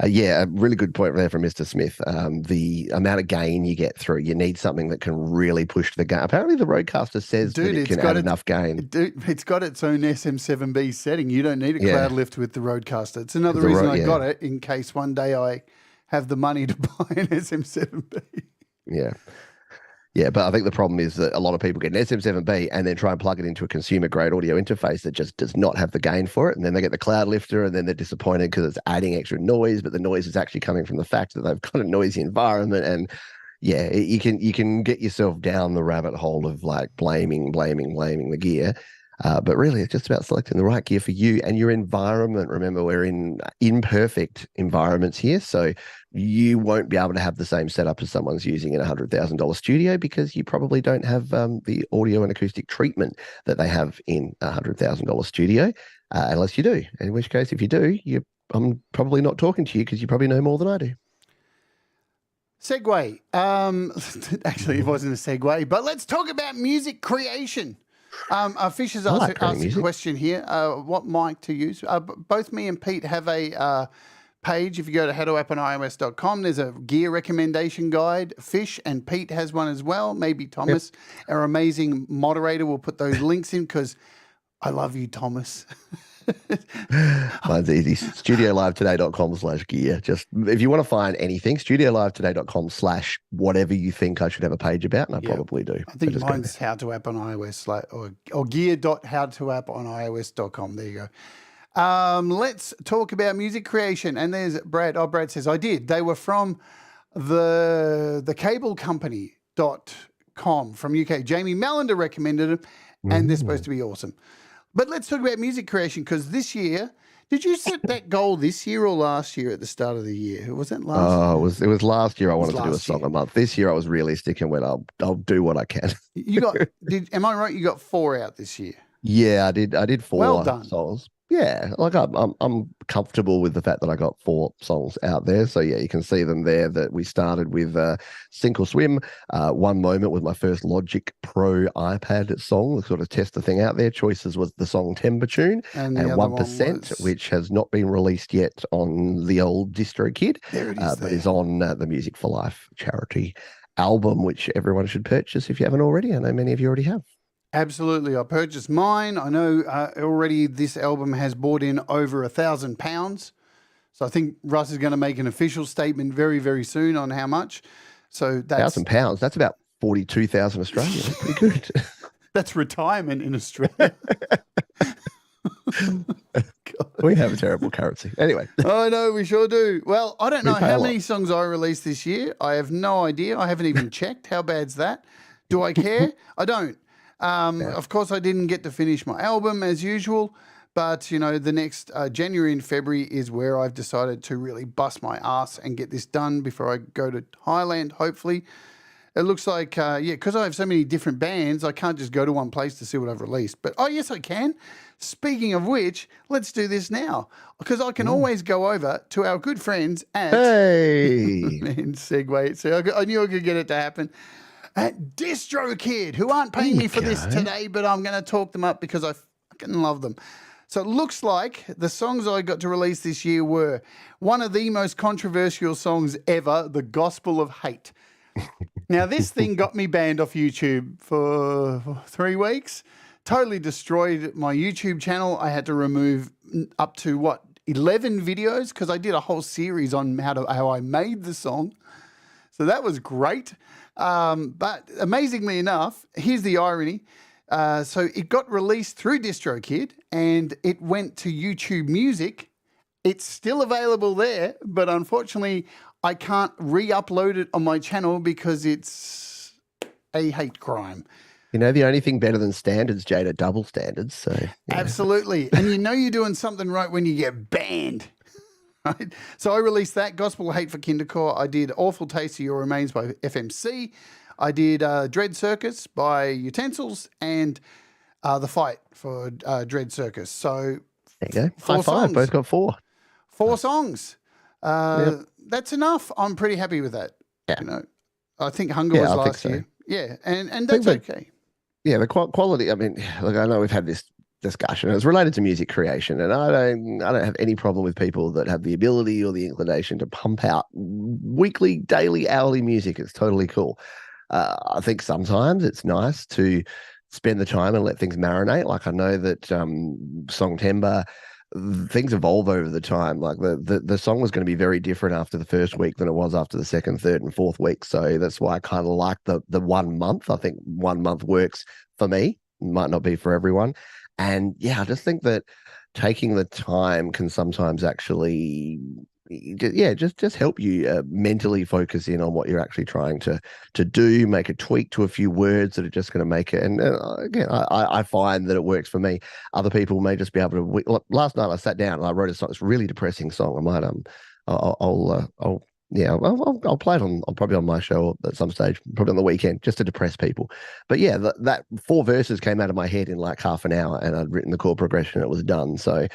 C: a really good point there from Mr. Smith. The amount of gain you get through, you need something that can really push the gain. Apparently, the Rodecaster says that it can add enough gain.
A: It's got its own SM7B setting. You don't need a cloud lift with the Rodecaster. It's another reason I got it, in case one day I have the money to buy an SM7B.
C: Yeah. Yeah, but I think the problem is that a lot of people get an SM7B and then try and plug it into a consumer-grade audio interface that just does not have the gain for it. And then they get the cloud lifter and then they're disappointed because it's adding extra noise, but the noise is actually coming from the fact that they've got a noisy environment. And you can get yourself down the rabbit hole of like blaming the gear. But really, it's just about selecting the right gear for you and your environment. Remember, we're in imperfect environments here, so you won't be able to have the same setup as someone's using in a $100,000 studio because you probably don't have the audio and acoustic treatment that they have in a $100,000 studio, unless you do. In which case, if you do, I'm probably not talking to you because you probably know more than I do.
A: Segue. Actually, it wasn't a segue, but let's talk about music creation. Fish has asked a question here. What mic to use? Both me and Pete have a page. If you go to howtoaponios.com, there's a gear recommendation guide. Fish and Pete has one as well. Maybe Thomas, our amazing moderator, will put those links in because I love you, Thomas.
C: Mine's easy. StudioLiveToday.com/gear. Just if you want to find anything, StudioLiveToday.com/whatever you think I should have a page about, and I probably do.
A: I think mine's How to App on iOS, or gear.howtoaponios.com. There you go. Let's talk about music creation. And there's Brad. Brad says, I did. They were from the cablecompany.com from UK. Jamie Mallender recommended them, and they're supposed to be awesome. But let's talk about music creation, because this year, did you set that goal this year or last year at the start of the year? Was that last year?
C: It was last year. I wanted to do a song a month. This year I was realistic and went, I'll do what I can.
A: Am I right? You got 4 out this year?
C: Yeah, I did 4
A: well done.
C: songs. Yeah, like I'm comfortable with the fact that I got 4 songs out there. So yeah, you can see them there. That we started with Sink or Swim, One Moment with my first Logic Pro iPad song to sort of test the thing out there. Choices was the song Timber Tune and 1%, which has not been released yet on the old DistroKid, but is on the Music for Life charity album, which everyone should purchase if you haven't already. I know many of you already have.
A: Absolutely. I purchased mine. I know already this album has brought in over £1,000. So I think Russ is going to make an official statement very, very soon on how much. So that's
C: £1,000. That's about 42,000 Australian. That's pretty good.
A: That's retirement in Australia.
C: We have a terrible currency. Anyway.
A: I know, we sure do. Well, I don't know how many songs I released this year. I have no idea. I haven't even checked. How bad's that? Do I care? I don't. Of course, I didn't get to finish my album as usual, but, the next January and February is where I've decided to really bust my ass and get this done before I go to Thailand, hopefully. It looks like, because I have so many different bands, I can't just go to one place to see what I've released. But, yes, I can. Speaking of which, let's do this now, because I can always go over to our good friends at...
C: Hey!
A: Man, segue. So I knew I could get it to happen. At DistroKid, who aren't paying me for this today, but I'm going to talk them up because I fucking love them. So it looks like the songs I got to release this year were one of the most controversial songs ever, The Gospel of Hate. Now, this thing got me banned off YouTube for 3 weeks. Totally destroyed my YouTube channel. I had to remove up to, 11 videos because I did a whole series on how I made the song. So that was great. But amazingly enough, here's the irony. So it got released through DistroKid and it went to YouTube Music. It's still available there, but unfortunately I can't re-upload it on my channel because it's a hate crime.
C: You know, the only thing better than standards, Jade, are double standards. So
A: Absolutely. And you know you're doing something right when you get banned. Right? So I released that, Gospel of Hate for Kindercore. I did Awful Taste of Your Remains by FMC. I did Dread Circus by Utensils and The Fight for Dread Circus. So
C: there you go. High five. Both got 4.
A: 4 songs. That's enough. I'm pretty happy with that.
C: Yeah.
A: You know, I think Hunger was last year. Yeah, and that's okay.
C: Yeah, the quality. I mean, look, I know we've had this discussion. It's related to music creation, and I don't have any problem with people that have the ability or the inclination to pump out weekly, daily, hourly music. It's totally cool. I think sometimes it's nice to spend the time and let things marinate. Like I know that Song Timber, things evolve over the time. Like the song was going to be very different after the first week than it was after the second, third, and fourth week. So that's why I kind of like the 1 month. I think 1 month works for me. Might not be for everyone. And yeah, I just think that taking the time can sometimes actually, just help you mentally focus in on what you're actually trying to do, make a tweak to a few words that are just going to make it. And again, I find that it works for me. Other people may just be able to. Last night I sat down and I wrote a song. It's a really depressing song. I might I'll play it on probably on my show at some stage, probably on the weekend, just to depress people. But yeah, that 4 verses came out of my head in like half an hour, and I'd written the chord progression. And it was done. So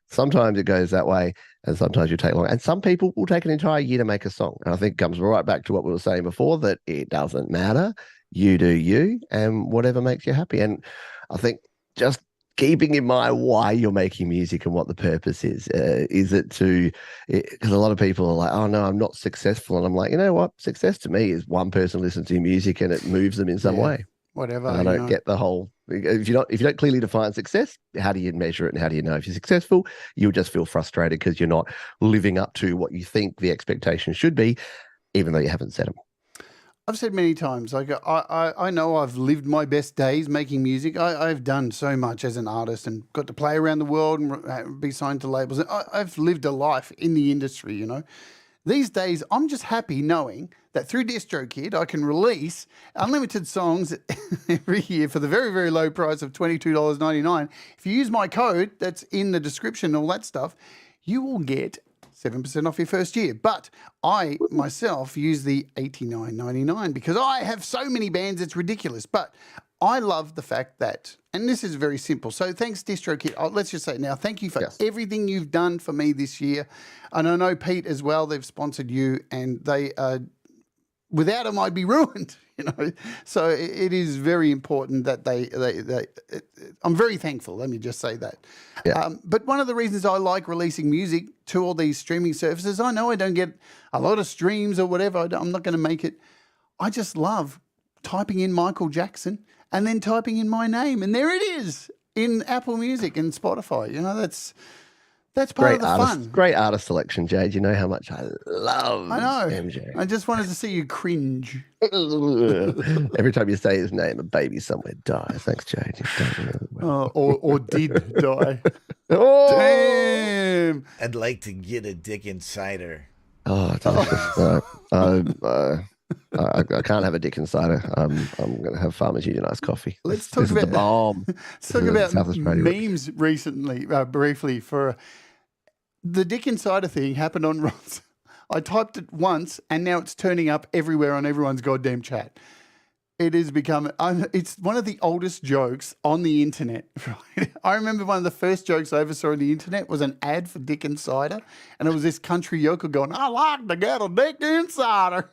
C: sometimes it goes that way, and sometimes you take long. And some people will take an entire year to make a song. And I think it comes right back to what we were saying before, that it doesn't matter. You do you, and whatever makes you happy. And I think just keeping in mind why you're making music and what the purpose is it to, because a lot of people are like, oh no, I'm not successful. And I'm like, you know what? Success to me is one person listens to your music and it moves them in some way.
A: Whatever.
C: And I don't get the whole, if you don't clearly define success, how do you measure it and how do you know if you're successful? You'll just feel frustrated because you're not living up to what you think the expectation should be, even though you haven't set them.
A: I've said many times, like I know I've lived my best days making music. I've done so much as an artist and got to play around the world and be signed to labels. I've lived a life in the industry, you know. These days, I'm just happy knowing that through DistroKid, I can release unlimited songs every year for the very, very low price of $22.99. If you use my code that's in the description, all that stuff, you will get 7% off your first year. But I myself use the $89.99 because I have so many bands, it's ridiculous. But I love the fact that, and this is very simple. So thanks, DistroKid. Let's just say now, thank you for everything you've done for me this year. And I know Pete as well, they've sponsored you, and they, without them, I'd be ruined, you know. So it is very important that I'm very thankful, let me just say that. Yeah. But one of the reasons I like releasing music to all these streaming services, I know I don't get a lot of streams or whatever, I'm not going to make it. I just love typing in Michael Jackson and then typing in my name, and there it is in Apple Music and Spotify. You know, that's part of the fun.
C: Great artist selection, Jade. You know how much I love MJ.
A: I just wanted to see you cringe.
C: Every time you say his name, a baby somewhere dies. Thanks, Jade. You've done really well.
A: Or did die.
C: Oh,
A: damn!
D: I'd like to get a dick insider.
C: Oh, I can't have a dick insider. I'm going to have Farmers Union iced coffee.
A: Let's talk about
C: the bomb.
A: Let's talk about memes recently, briefly. For the dick insider thing happened on Ron's. I typed it once, and now it's turning up everywhere on everyone's goddamn chat. It has become, it's one of the oldest jokes on the internet. Right? I remember one of the first jokes I ever saw on the internet was an ad for Dick Insider, and it was this country yokel going, I like to get a Dick Insider.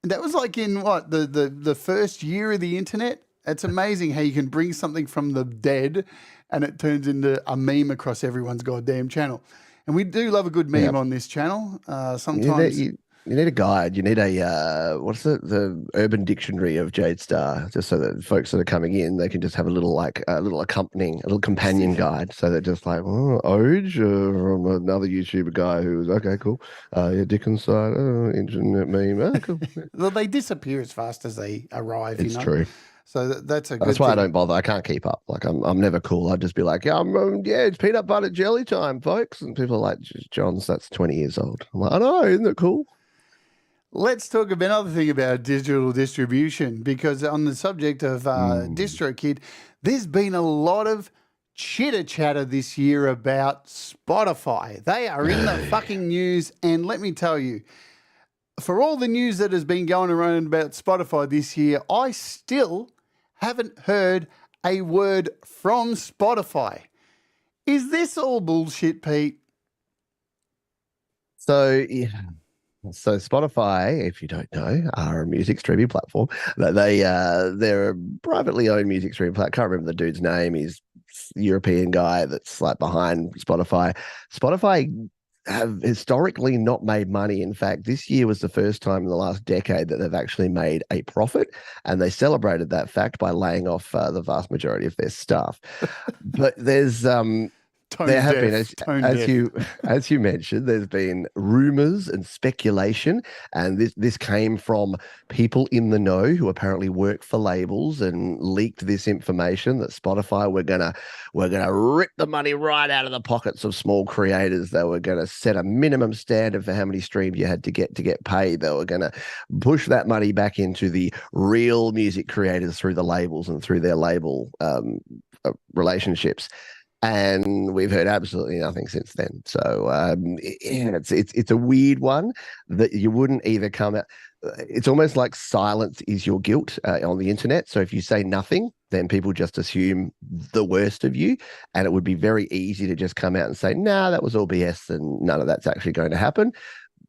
A: And that was like in what, the first year of the internet? It's amazing how you can bring something from the dead and it turns into a meme across everyone's goddamn channel. And we do love a good meme on this channel. Sometimes
C: You need a guide. You need a what's it? The Urban Dictionary of Jade Starr, just so that folks that are coming in, they can just have a little accompanying, a little companion guide. So they're just like, oh, Oj from another YouTuber guy who's okay, cool. Yeah, Dick inside, internet meme. Oh, cool. Yeah.
A: well, they disappear as fast as they arrive.
C: It's true.
A: So that's a good
C: That's why
A: thing.
C: I don't bother. I can't keep up. Like I'm never cool. I'd just be like, yeah, it's peanut butter jelly time, folks. And people are like, John's, that's 20 years old. I'm like, I know, isn't it cool?
A: Let's talk about another thing about digital distribution, because on the subject of DistroKid, there's been a lot of chitter chatter this year about Spotify. They are in the fucking news, and let me tell you, for all the news that has been going around about Spotify this year, I still haven't heard a word from Spotify. Is this all bullshit, Pete?
C: So, yeah. So Spotify, if you don't know, are a music streaming platform. They're a privately owned music streaming platform. I can't remember the dude's name. He's a European guy that's like behind Spotify. Spotify have historically not made money. In fact, this year was the first time in the last decade that they've actually made a profit, and they celebrated that fact by laying off the vast majority of their staff. But there's there have been, as you mentioned, there's been rumors and speculation, and this came from people in the know who apparently work for labels and leaked this information that Spotify were gonna rip the money right out of the pockets of small creators. They were gonna set a minimum standard for how many streams you had to get paid. They were gonna push that money back into the real music creators through the labels and through their label relationships. And we've heard absolutely nothing since then. So it's a weird one that you wouldn't either come out. It's almost like silence is your guilt on the internet. So if you say nothing, then people just assume the worst of you, and it would be very easy to just come out and say, "Nah, that was all BS, and none of that's actually going to happen."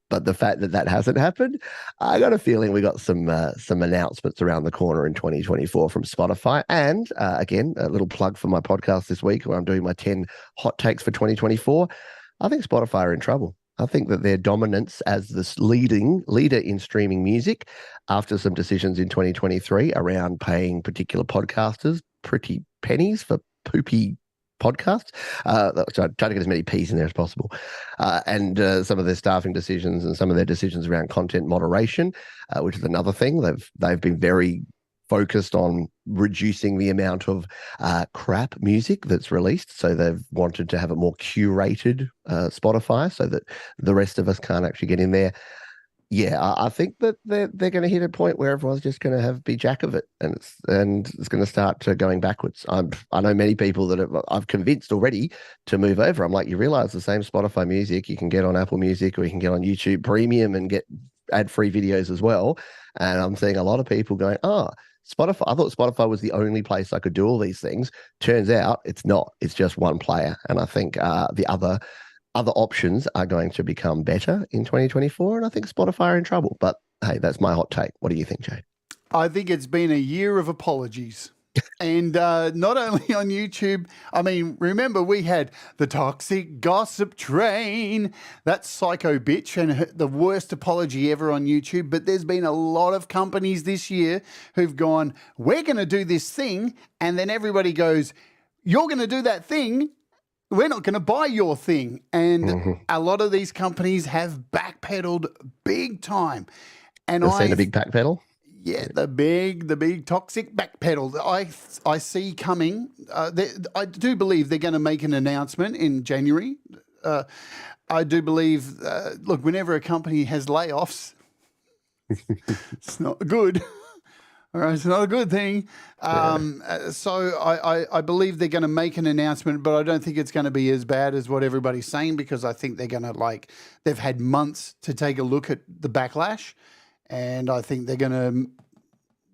C: But the fact that hasn't happened, I got a feeling we got some announcements around the corner in 2024 from Spotify. And again, a little plug for my podcast this week, where I'm doing my 10 hot takes for 2024. I think Spotify are in trouble. I think that their dominance as this leader in streaming music, after some decisions in 2023 around paying particular podcasters pretty pennies for poopy podcasts, trying to get as many P's in there as possible, and some of their staffing decisions and some of their decisions around content moderation, which is another thing. They've been very focused on reducing the amount of crap music that's released. So they've wanted to have a more curated Spotify so that the rest of us can't actually get in there. Yeah, I think that they're going to hit a point where everyone's just going to be jack of it, and it's going to start going backwards. I know many people that I've convinced already to move over. I'm like, you realize the same Spotify music you can get on Apple Music, or you can get on YouTube Premium and get ad-free videos as well. And I'm seeing a lot of people going, Spotify. I thought Spotify was the only place I could do all these things. Turns out it's not. It's just one player, and I think the other options are going to become better in 2024, and I think Spotify are in trouble. But hey, that's my hot take. What do you think, Jade?
A: I think it's been a year of apologies. And not only on YouTube, I mean, remember we had the toxic gossip train, that psycho bitch, and the worst apology ever on YouTube. But there's been a lot of companies this year who've gone, we're going to do this thing. And then everybody goes, you're going to do that thing. We're not going to buy your thing. And a lot of these companies have backpedaled big time. And
C: I've seen a big backpedal.
A: Yeah, the big toxic backpedal I see coming. I do believe they're going to make an announcement in January. I do believe, look, whenever a company has layoffs, it's not good. All right, it's not a good thing. So I believe they're going to make an announcement, but I don't think it's going to be as bad as what everybody's saying, because I think they're going to they've had months to take a look at the backlash, and I think they're going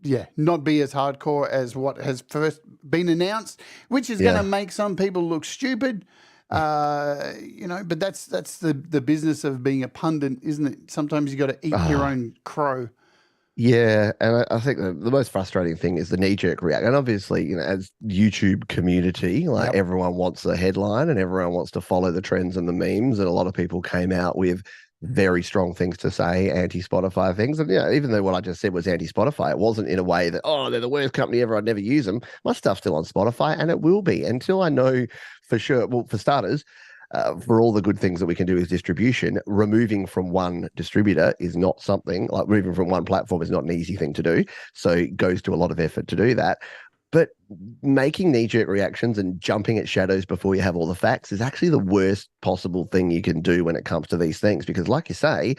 A: to, not be as hardcore as what has first been announced, which is going to make some people look stupid. But that's the business of being a pundit, isn't it? Sometimes you got to eat your own crow.
C: Yeah, and I think the most frustrating thing is the knee-jerk reaction. And obviously, as YouTube community, like
A: Yep.
C: everyone wants the headline and everyone wants to follow the trends and the memes. And a lot of people came out with very strong things to say, anti-Spotify things. And even though what I just said was anti-Spotify, it wasn't in a way that, oh, they're the worst company ever, I'd never use them. My stuff's still on Spotify, and it will be until I know for sure. Well, for starters, for all the good things that we can do with distribution, removing from one distributor is not something like moving from one platform is not an easy thing to do. So it goes to a lot of effort to do that. But making knee jerk reactions and jumping at shadows before you have all the facts is actually the worst possible thing you can do when it comes to these things. Because, like you say,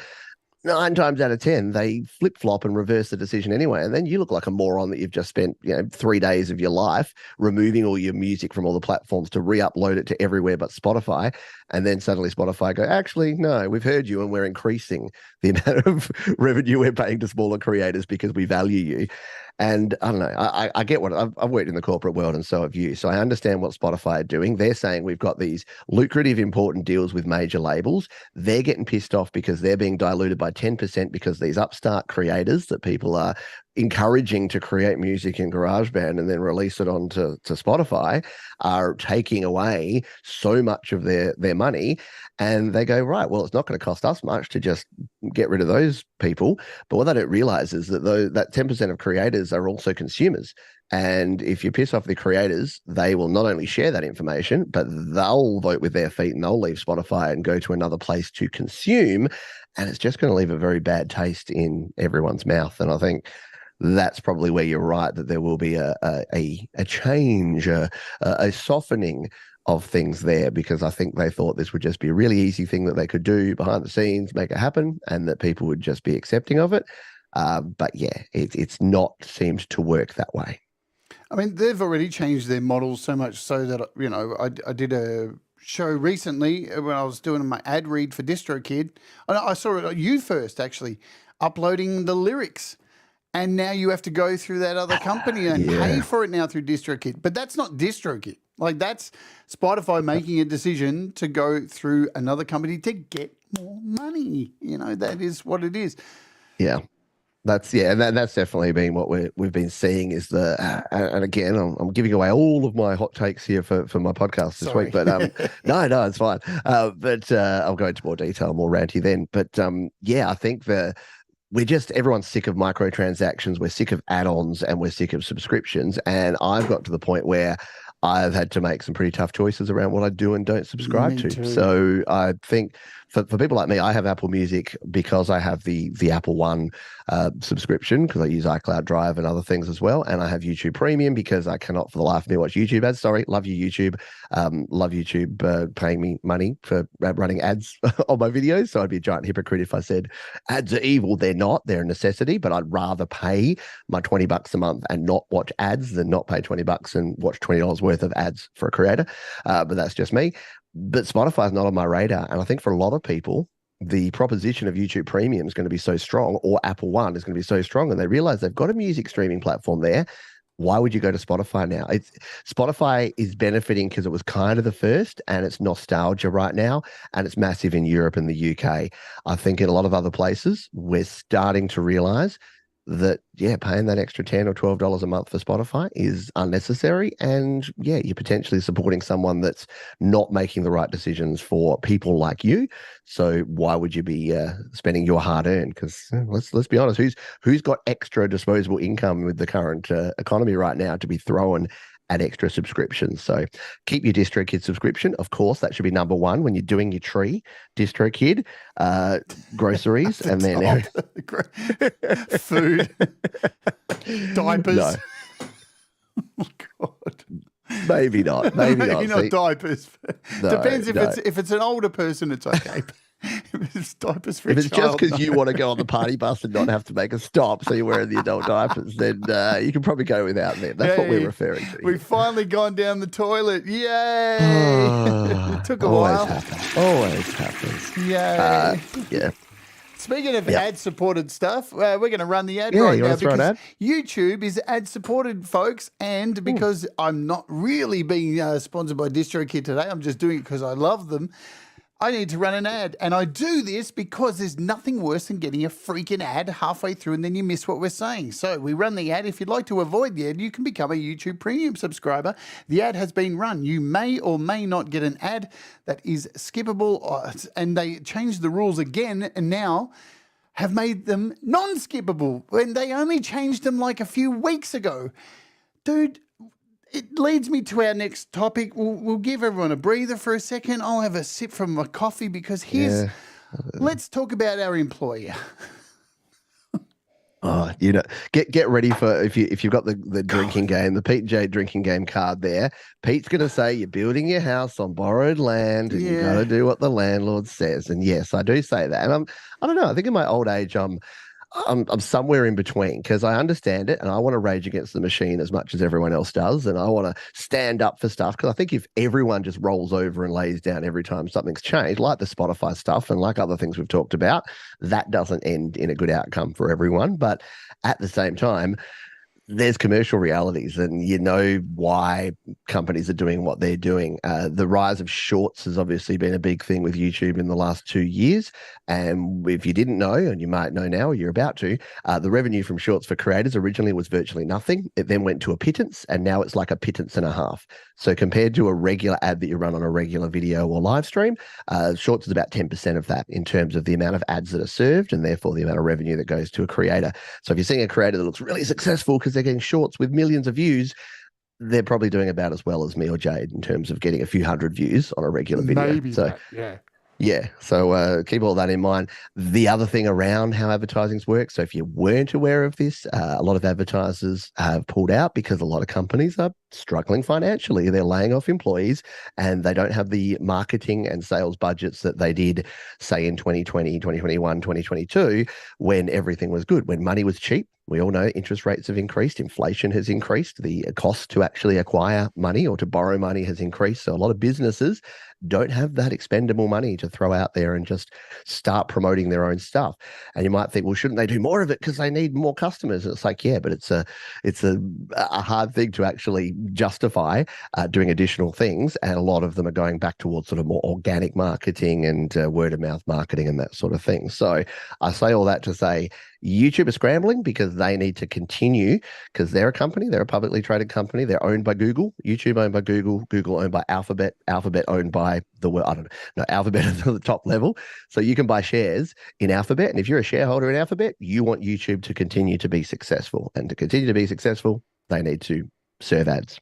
C: 9 times out of 10, they flip flop and reverse the decision anyway. And then you look like a moron that you've just spent, 3 days of your life removing all your music from all the platforms to re-upload it to everywhere but Spotify. And then suddenly Spotify go, actually, no, we've heard you and we're increasing the amount of revenue we're paying to smaller creators because we value you. And I don't know, I get what I've worked in the corporate world and so have you. So I understand what Spotify are doing. They're saying we've got these lucrative, important deals with major labels. They're getting pissed off because they're being diluted by 10% because these upstart creators that people are encouraging to create music in GarageBand and then release it onto Spotify are taking away so much of their money. And they go, right, well, it's not going to cost us much to just get rid of those people. But what they don't realize is that that 10% of creators are also consumers. And if you piss off the creators, they will not only share that information, but they'll vote with their feet and they'll leave Spotify and go to another place to consume. And it's just going to leave a very bad taste in everyone's mouth. And I think that's probably where you're right, that there will be a change, a softening of things there, because I think they thought this would just be a really easy thing that they could do behind the scenes, make it happen, and that people would just be accepting of it. But yeah, it's not seemed to work that way.
A: I mean, they've already changed their models so much so that, I did a show recently when I was doing my ad read for DistroKid. I saw it, you first actually, uploading the lyrics. And now you have to go through that other company and pay for it now through DistroKid. But that's not DistroKid. Like, that's Spotify making a decision to go through another company to get more money. That is what it is.
C: Yeah. That's definitely been what we've been seeing is and again, I'm giving away all of my hot takes here for my podcast this week, but no, it's fine. But I'll go into more detail, more ranty then. But I think everyone's sick of microtransactions. We're sick of add-ons and we're sick of subscriptions. And I've got to the point where I've had to make some pretty tough choices around what I do and don't subscribe to.
A: Too.
C: So I think for people like me, I have Apple Music because I have the Apple One subscription, because I use iCloud Drive and other things as well. And I have YouTube Premium because I cannot for the life of me watch YouTube ads. Sorry, love you, YouTube. Love YouTube paying me money for running ads on my videos. So I'd be a giant hypocrite if I said ads are evil. They're not. They're a necessity, but I'd rather pay my $20 a month and not watch ads than not pay $20 and watch $20 worth of ads for a creator. But that's just me. But Spotify is not on my radar. And I think for a lot of people, the proposition of YouTube Premium is going to be so strong, or Apple One is going to be so strong, and they realize they've got a music streaming platform there. Why would you go to Spotify now? Spotify is benefiting because it was kind of the first, and it's nostalgia right now, and it's massive in Europe and the UK. I think in a lot of other places, we're starting to realize that, paying that extra $10 or $12 a month for Spotify is unnecessary. And you're potentially supporting someone that's not making the right decisions for people like you. So why would you be spending your hard earned? Because let's be honest, who's got extra disposable income with the current economy right now to be throwing at extra subscriptions? So keep your DistroKid subscription. Of course, that should be number one when you're doing your tree. DistroKid, groceries, and then
A: food, diapers.
C: No.
A: Oh God.
C: Maybe not.
A: Maybe not diapers.
C: No,
A: depends if it's an older person, it's okay. If it's diapers for
C: if it's
A: child,
C: just because you want to go on the party bus and not have to make a stop, so you're wearing the adult diapers, then you can probably go without them. That's what we're referring to.
A: We've finally gone down the toilet. Yay! It took a while.
C: Always happens.
A: Yay! Speaking of ad-supported stuff, we're going to run the ad right now because YouTube is ad-supported, folks, and because I'm not really being sponsored by DistroKid today, I'm just doing it because I love them. I need to run an ad. And I do this because there's nothing worse than getting a freaking ad halfway through and then you miss what we're saying. So we run the ad. If you'd like to avoid the ad, you can become a YouTube Premium subscriber. The ad has been run. You may or may not get an ad that is skippable. And they changed the rules again and now have made them non-skippable when they only changed them like a few weeks ago. Dude, it leads me to our next topic. We'll give everyone a breather for a second. I'll have a sip from my coffee because let's talk about our employer.
C: Oh, get ready for if you've got the drinking game, the Pete and Jade drinking game card there. Pete's going to say you're building your house on borrowed land and you got to do what the landlord says. And yes, I do say that. And I don't know. I think in my old age, I'm somewhere in between because I understand it and I want to rage against the machine as much as everyone else does. And I want to stand up for stuff because I think if everyone just rolls over and lays down every time something's changed, like the Spotify stuff and like other things we've talked about, that doesn't end in a good outcome for everyone. But at the same time, there's commercial realities and you know why companies are doing what they're doing. The rise of shorts has obviously been a big thing with YouTube in the last 2 years. And if you didn't know, and you might know now or you're about to, the revenue from shorts for creators originally was virtually nothing. It then went to a pittance and now it's like a pittance and a half. So compared to a regular ad that you run on a regular video or live stream, shorts is about 10% of that in terms of the amount of ads that are served and therefore the amount of revenue that goes to a creator. So if you're seeing a creator that looks really successful because they're getting shorts with millions of views, they're probably doing about as well as me or Jade in terms of getting a few hundred views on a regular video.
A: Maybe
C: so
A: that, yeah.
C: Yeah, so keep all that in mind. The other thing around how advertisings work, so if you weren't aware of this, a lot of advertisers have pulled out because a lot of companies are struggling financially. They're laying off employees and they don't have the marketing and sales budgets that they did, say, in 2020, 2021, 2022, when everything was good, when money was cheap. We all know interest rates have increased, inflation has increased, the cost to actually acquire money or to borrow money has increased. So a lot of businesses don't have that expendable money to throw out there and just start promoting their own stuff. And you might think, well, shouldn't they do more of it because they need more customers? And it's like, yeah, but it's a hard thing to actually justify doing additional things. And a lot of them are going back towards sort of more organic marketing and word of mouth marketing and that sort of thing. So I say all that to say, YouTube is scrambling because they need to continue because they're a company, they're a publicly traded company, they're owned by Google, YouTube owned by Google, Google owned by Alphabet, Alphabet owned by Alphabet at the top level. So you can buy shares in Alphabet. And if you're a shareholder in Alphabet, you want YouTube to continue to be successful. And to continue to be successful, they need to serve ads.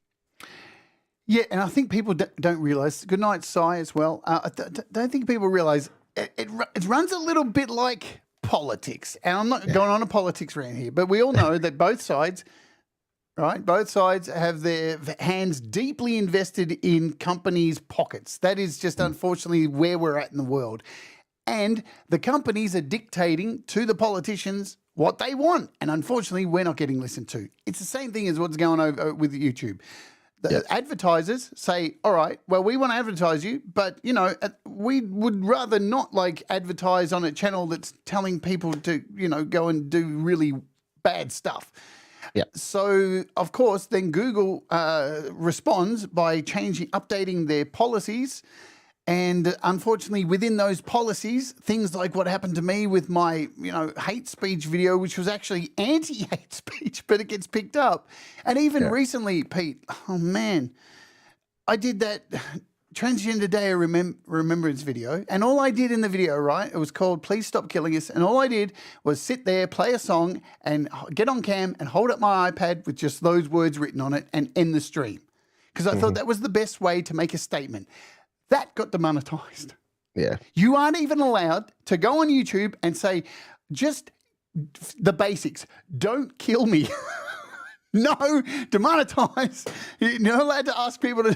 A: Yeah, and I think people don't realize, good night, Sai, as well. I don't think people realize it runs a little bit like politics. And I'm not going on a politics rant here, but we all know that both sides, right? Both sides have their hands deeply invested in companies' pockets. That is just unfortunately where we're at in the world. And the companies are dictating to the politicians what they want. And unfortunately, we're not getting listened to. It's the same thing as what's going on with YouTube. The advertisers say, all right, well, we want to advertise you, but, you know, we would rather not like advertise on a channel that's telling people to, you know, go and do really bad stuff. Yeah. So, of course, then Google responds by updating their policies. And unfortunately, within those policies, things like what happened to me with my, you know, hate speech video, which was actually anti-hate speech, but it gets picked up. And even recently, Pete, oh man, I did that Transgender Day of Remembrance video. And all I did in the video, right, it was called Please Stop Killing Us. And all I did was sit there, play a song and get on cam and hold up my iPad with just those words written on it and end the stream. Because I thought that was the best way to make a statement. That got demonetized. Yeah. You aren't even allowed to go on YouTube and say, just the basics. Don't kill me. No, demonetize. You're not allowed to ask people to.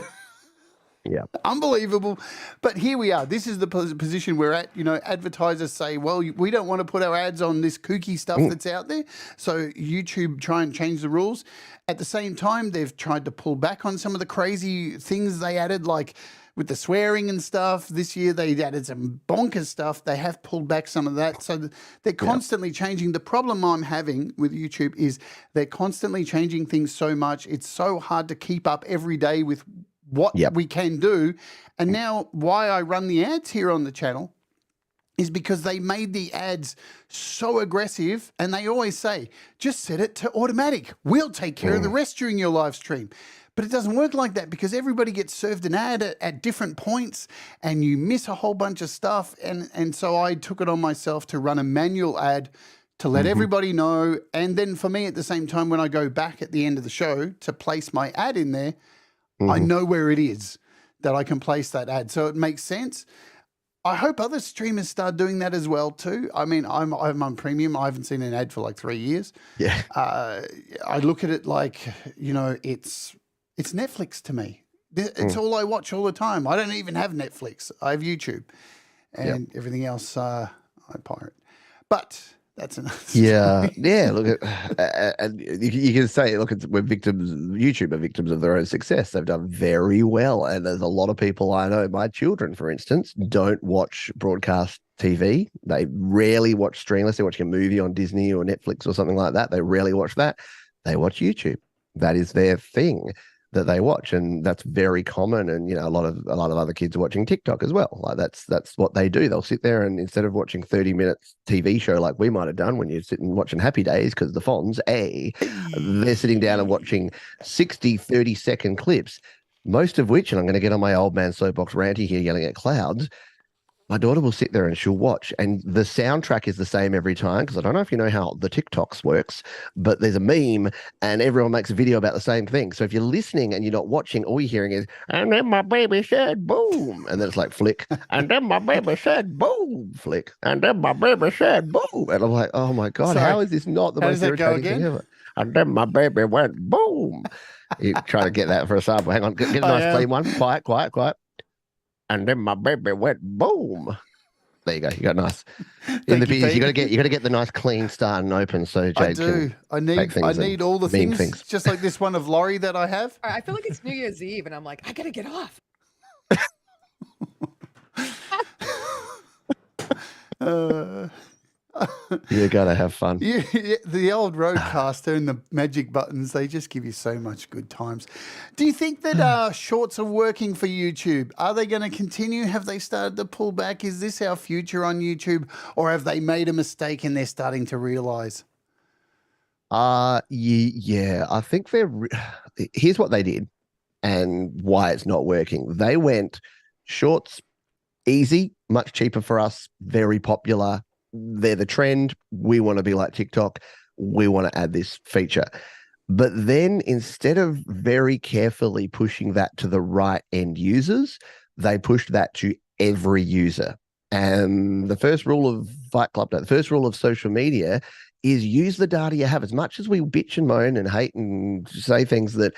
A: Yeah. Unbelievable. But here we are. This is the position we're at. You know, advertisers say, well, we don't want to put our ads on this kooky stuff that's out there. So YouTube try and change the rules. At the same time, they've tried to pull back on some of the crazy things they added, like with the swearing and stuff. This year they added some bonkers stuff. They have pulled back some of that. So they're constantly changing. The problem I'm having with YouTube is they're constantly changing things so much. It's so hard to keep up every day with what
C: Yep.
A: we can do. And now why I run the ads here on the channel is because they made the ads so aggressive, and they always say, just set it to automatic. We'll take care of the rest during your live stream. But it doesn't work like that because everybody gets served an ad at different points and you miss a whole bunch of stuff. And so I took it on myself to run a manual ad to let everybody know. And then for me at the same time, when I go back at the end of the show to place my ad in there, I know where it is that I can place that ad. So it makes sense. I hope other streamers start doing that as well too. I mean, I'm on premium. I haven't seen an ad for like 3 years.
C: Yeah.
A: I look at it like, you know, it's Netflix to me. It's all I watch all the time. I don't even have Netflix. I have YouTube, and everything else I pirate. But that's enough.
C: Yeah, yeah. Look, and you can say, look, we're victims. YouTube are victims of their own success. They've done very well, and there's a lot of people I know. My children, for instance, don't watch broadcast TV. They rarely watch stream unless they're watching a movie on Disney or Netflix or something like that. They rarely watch that. They watch YouTube. That is their thing that they watch, and that's very common. And you know, a lot of other kids are watching TikTok as well. Like that's what they do. They'll sit there and instead of watching 30 minutes TV show like we might have done when you're sitting watching Happy Days because the Fonz, they're sitting down and watching 60 30-second clips, most of which, and I'm going to get on my old man soapbox ranty here yelling at clouds, my daughter will sit there and she'll watch, and the soundtrack is the same every time because I don't know if you know how the TikToks works, but there's a meme and everyone makes a video about the same thing. So if you're listening and you're not watching, all you're hearing is, and then my baby said boom, and then it's like flick, and then my baby said boom, flick, and then my baby said boom, and I'm like, oh my God,
A: Sorry.
C: how is this not the
A: How
C: most
A: does that go
C: irritating thing
A: again?
C: ever? And then my baby went boom. You try to get that for a sample. Hang on, get a nice clean one. Quiet. And then my baby went boom. There you go. You got nice. In the business, you got to get the nice clean start and open. So Jade
A: I do. I need all the things, just like this one of Laurie that I have.
E: I feel like it's New Year's Eve, and I'm like, I gotta get off.
C: You got to have fun.
A: Yeah, the old roadcaster and the magic buttons, they just give you so much good times. Do you think that shorts are working for YouTube? Are they going to continue? Have they started to pull back? Is this our future on YouTube? Or have they made a mistake and they're starting to realize?
C: Yeah, I think here's what they did and why it's not working. They went shorts, easy, much cheaper for us, very popular. They're the trend. We want to be like TikTok. We want to add this feature. But then instead of very carefully pushing that to the right end users, they pushed that to every user. And the first rule of Fight Club, the first rule of social media is use the data you have. As much as we bitch and moan and hate and say things that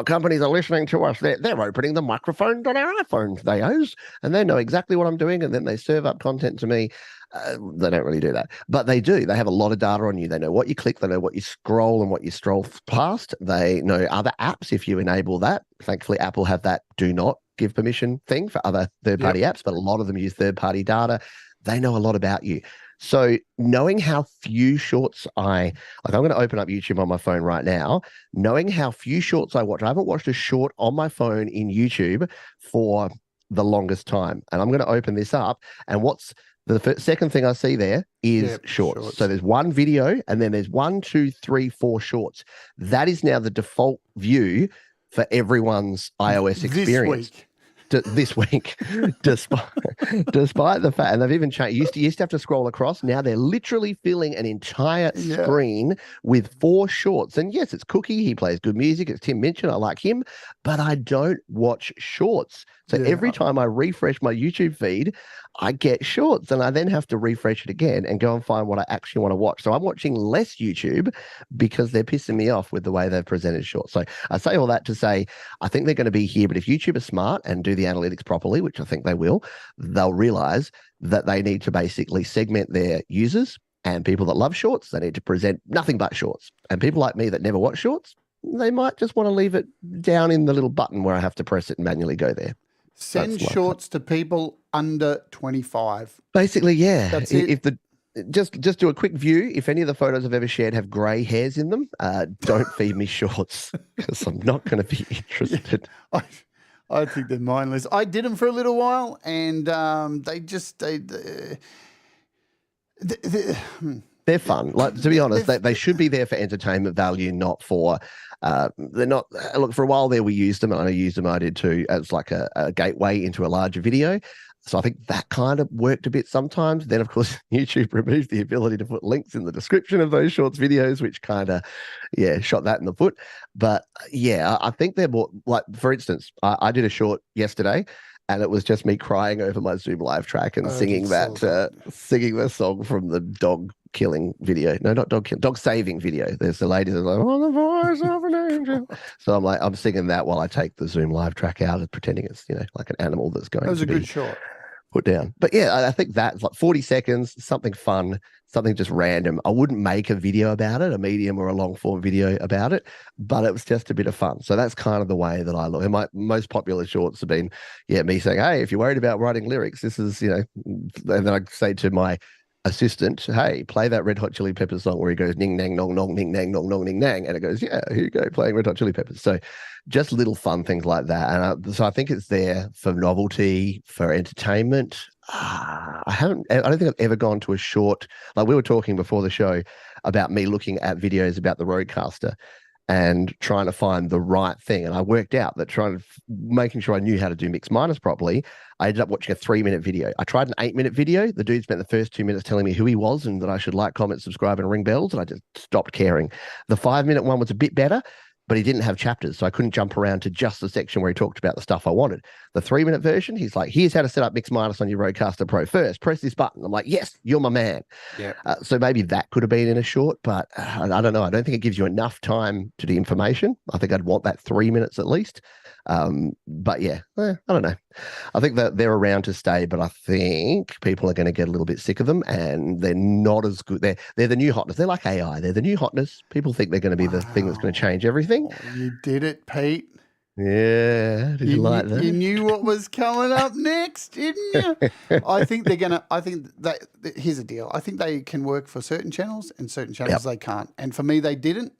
C: companies are listening to us, they're opening the microphones on our iPhones, and they know exactly what I'm doing, and then they serve up content to me. They don't really do that, but they do. They have a lot of data on you. They know what you click. They know what you scroll and what you stroll past. They know other apps if you enable that. Thankfully, Apple have that do not give permission thing for other third-party apps, but a lot of them use third-party data. They know a lot about you. So knowing how few shorts I'm going to open up YouTube on my phone right now, knowing how few shorts I watch. I haven't watched a short on my phone in YouTube for the longest time. And I'm going to open this up. And what's the second thing I see there is shorts. So there's one video and then there's 1, 2, 3, 4 shorts. That is now the default view for everyone's iOS experience. This week, despite the fact, and they've even changed. You used to have to scroll across. Now they're literally filling an entire screen with 4 shorts. And yes, it's Cookie. He plays good music. It's Tim Minchin. I like him, but I don't watch shorts. So every time I refresh my YouTube feed, I get shorts, and I then have to refresh it again and go and find what I actually want to watch. So I'm watching less YouTube because they're pissing me off with the way they've presented shorts. So I say all that to say, I think they're going to be here, but if YouTube is smart and do the analytics properly, which I think they will, they'll realize that they need to basically segment their users, and people that love shorts, they need to present nothing but shorts. And people like me that never watch shorts, they might just want to leave it down in the little button where I have to press it and manually go there.
A: Send shorts to people under 25.
C: Basically, yeah.
A: That's it.
C: Just do a quick view. If any of the photos I've ever shared have grey hairs in them, don't feed me shorts because I'm not going to be interested.
A: I think they're mindless. I did them for a little while, and
C: They're fun. Like, to be honest, they should be there for entertainment value, not for. They're not. Look, for a while there, we used them, and I used them. I did too, as like a gateway into a larger video. So I think that kind of worked a bit sometimes. Then, of course, YouTube removed the ability to put links in the description of those shorts videos, which kind of, shot that in the foot. But yeah, I think they're more like, for instance, I did a short yesterday, and it was just me crying over my Zoom live track and singing singing the song from the dog killing video. No, not dog killing, dog saving video. There's the lady that's like, "Oh, the voice of an angel." So I'm singing that while I take the Zoom live track out and pretending it's like an animal that's going.
A: That was
C: to
A: a good shot.
C: Put down. But yeah, I think that's like 40 seconds, something fun, something just random. I wouldn't make a video about it, a medium or a long form video about it, but it was just a bit of fun. So that's kind of the way that I look. And my most popular shorts have been, me saying, hey, if you're worried about writing lyrics, this is, and then I say to my assistant, hey, play that Red Hot Chili Peppers song where he goes ning nang nong nong ning nang nong nong ning nang, and it goes, yeah, here you go, playing Red Hot Chili Peppers. So just little fun things like that. And so I think it's there for novelty, for entertainment. I don't think I've ever gone to a short, like we were talking before the show about me looking at videos about the Rodecaster and trying to find the right thing. And I worked out that making sure I knew how to do mix minus properly, I ended up watching a 3-minute video. I tried an 8-minute video. The dude spent the first 2 minutes telling me who he was and that I should like, comment, subscribe, and ring bells. And I just stopped caring. The 5-minute one was a bit better, but he didn't have chapters, so I couldn't jump around to just the section where he talked about the stuff I wanted. The 3-minute version, he's like, here's how to set up Mix Minus on your Rodecaster Pro first. Press this button. I'm like, yes, you're my man.
A: Yeah.
C: So maybe that could have been in a short, but I don't know. I don't think it gives you enough time to do information. I think I'd want that 3 minutes at least. But yeah, I don't know. I think that they're around to stay, but I think people are going to get a little bit sick of them, and they're not as good. They're the new hotness. They're like AI. They're the new hotness. People think they're going to be the thing that's going to change everything.
A: Oh, you did it, Pete.
C: Yeah, did you like that?
A: You knew what was coming up next, didn't you? I think that here's the deal. I think they can work for certain channels and certain channels they can't. And for me, they didn't.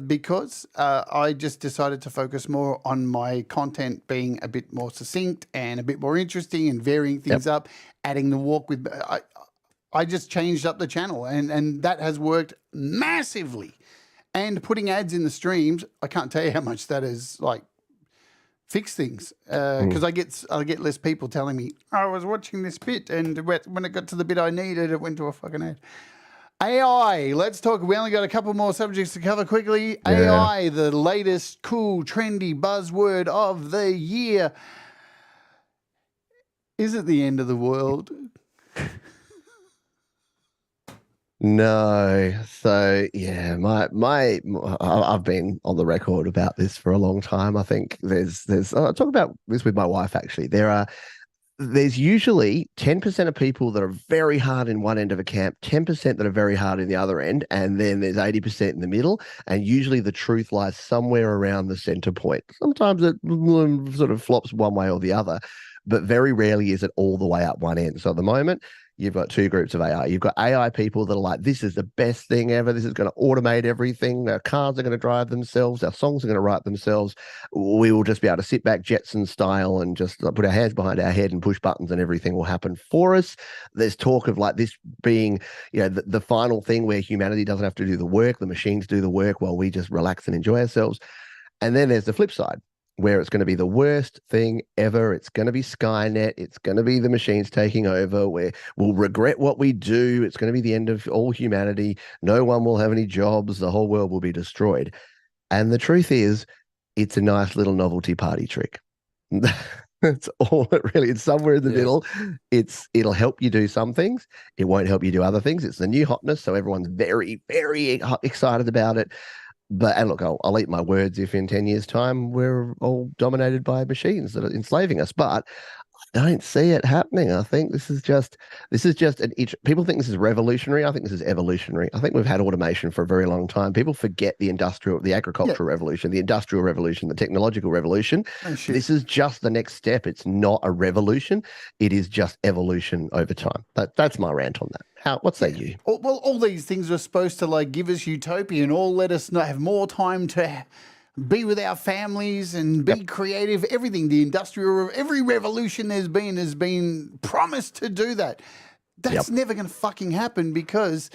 A: Because I just decided to focus more on my content being a bit more succinct and a bit more interesting and varying things up, adding the walk with. I just changed up the channel, and that has worked massively. And putting ads in the streams, I can't tell you how much that has fixed things. Because I get less people telling me, I was watching this bit, and when it got to the bit I needed, it went to a fucking ad. AI, let's talk. We only got a couple more subjects to cover quickly. Yeah. AI, the latest cool, trendy buzzword of the year. Is it the end of the world?
C: No. So yeah, I've been on the record about this for a long time. I think I talk about this with my wife actually. There's usually 10% of people that are very hard in one end of a camp, 10% that are very hard in the other end, and then there's 80% in the middle. And usually the truth lies somewhere around the center point. Sometimes it sort of flops one way or the other, but very rarely is it all the way up one end. So at the moment, you've got two groups of AI. You've got AI people that are like, this is the best thing ever. This is going to automate everything. Our cars are going to drive themselves. Our songs are going to write themselves. We will just be able to sit back Jetson style and just put our hands behind our head and push buttons and everything will happen for us. There's talk of this being, the final thing where humanity doesn't have to do the work. The machines do the work while we just relax and enjoy ourselves. And then there's the flip side, where it's going to be the worst thing ever. It's going to be Skynet. It's going to be the machines taking over, where we'll regret what we do. It's going to be the end of all humanity. No one will have any jobs. The whole world will be destroyed. And the truth is, it's a nice little novelty party trick. That's all it really is. Somewhere in the middle. It'll help you do some things. It won't help you do other things. It's the new hotness. So everyone's very, very excited about it. And look, I'll eat my words if in 10 years' time we're all dominated by machines that are enslaving us. But I don't see it happening. I think this is just people think this is revolutionary. I think this is evolutionary. I think we've had automation for a very long time. People forget the agricultural revolution, the industrial revolution, the technological revolution. This is just the next step. It's not a revolution. It is just evolution over time. That's my rant on that. What say you?
A: Well, all these things are supposed to give us utopia and all let us have more time to be with our families and be creative. Everything, the industrial, every revolution has been promised to do that. That's never going to fucking happen because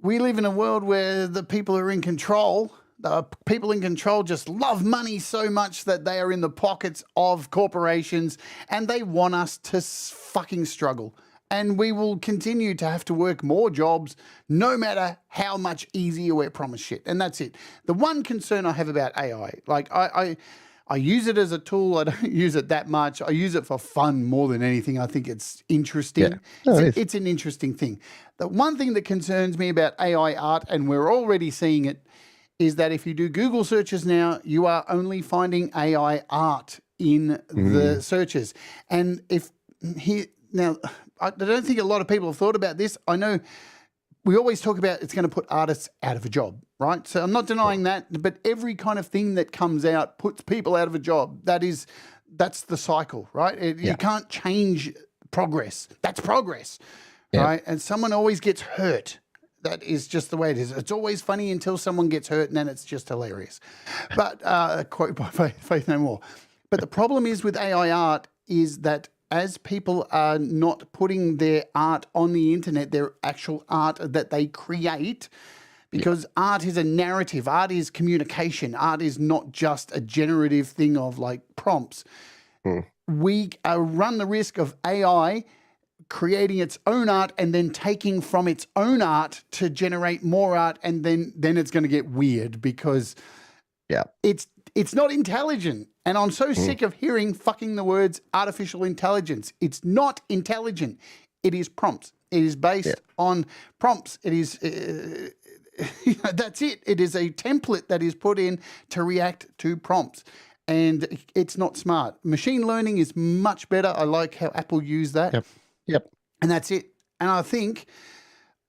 A: we live in a world where the people who are in control, the people in control just love money so much that they are in the pockets of corporations and they want us to fucking struggle. And we will continue to have to work more jobs no matter how much easier we're promised shit. And that's it. The one concern I have about AI, like I use it as a tool. I don't use it that much. I use it for fun more than anything. I think it's interesting.
C: Yeah.
A: It's an interesting thing. The one thing that concerns me about AI art, and we're already seeing it, is that if you do Google searches now, you are only finding AI art in the searches. And now, I don't think a lot of people have thought about this. I know we always talk about it's going to put artists out of a job, right? So I'm not denying that, but every kind of thing that comes out puts people out of a job. That's the cycle, right? You can't change progress. That's progress, right? And someone always gets hurt. That is just the way it is. It's always funny until someone gets hurt, and then it's just hilarious. But quote by Faith No More. But the problem is with AI art is that as people are not putting their art on the internet, their actual art that they create, because art is a narrative, art is communication, art is not just a generative thing of like prompts. We run the risk of AI creating its own art and then taking from its own art to generate more art, and then it's going to get weird because it's not intelligent. And I'm so sick of hearing fucking the words artificial intelligence. It's not intelligent. It is prompts. It is based on prompts. It is, that's it. It is a template that is put in to react to prompts. And it's not smart. Machine learning is much better. I like how Apple used that.
C: Yep.
A: And that's it. And I think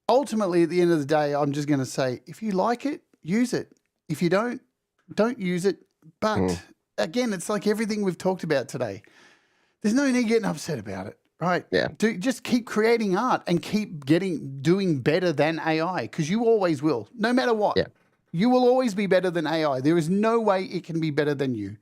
A: ultimately at the end of the day, I'm just going to say, if you like it, use it. If you don't use it. But again, it's like everything we've talked about today. There's no need getting upset about it, right?
C: Yeah.
A: Just keep creating art and keep doing better than AI, because you always will, no matter what.
C: Yeah.
A: You will always be better than AI. There is no way it can be better than you.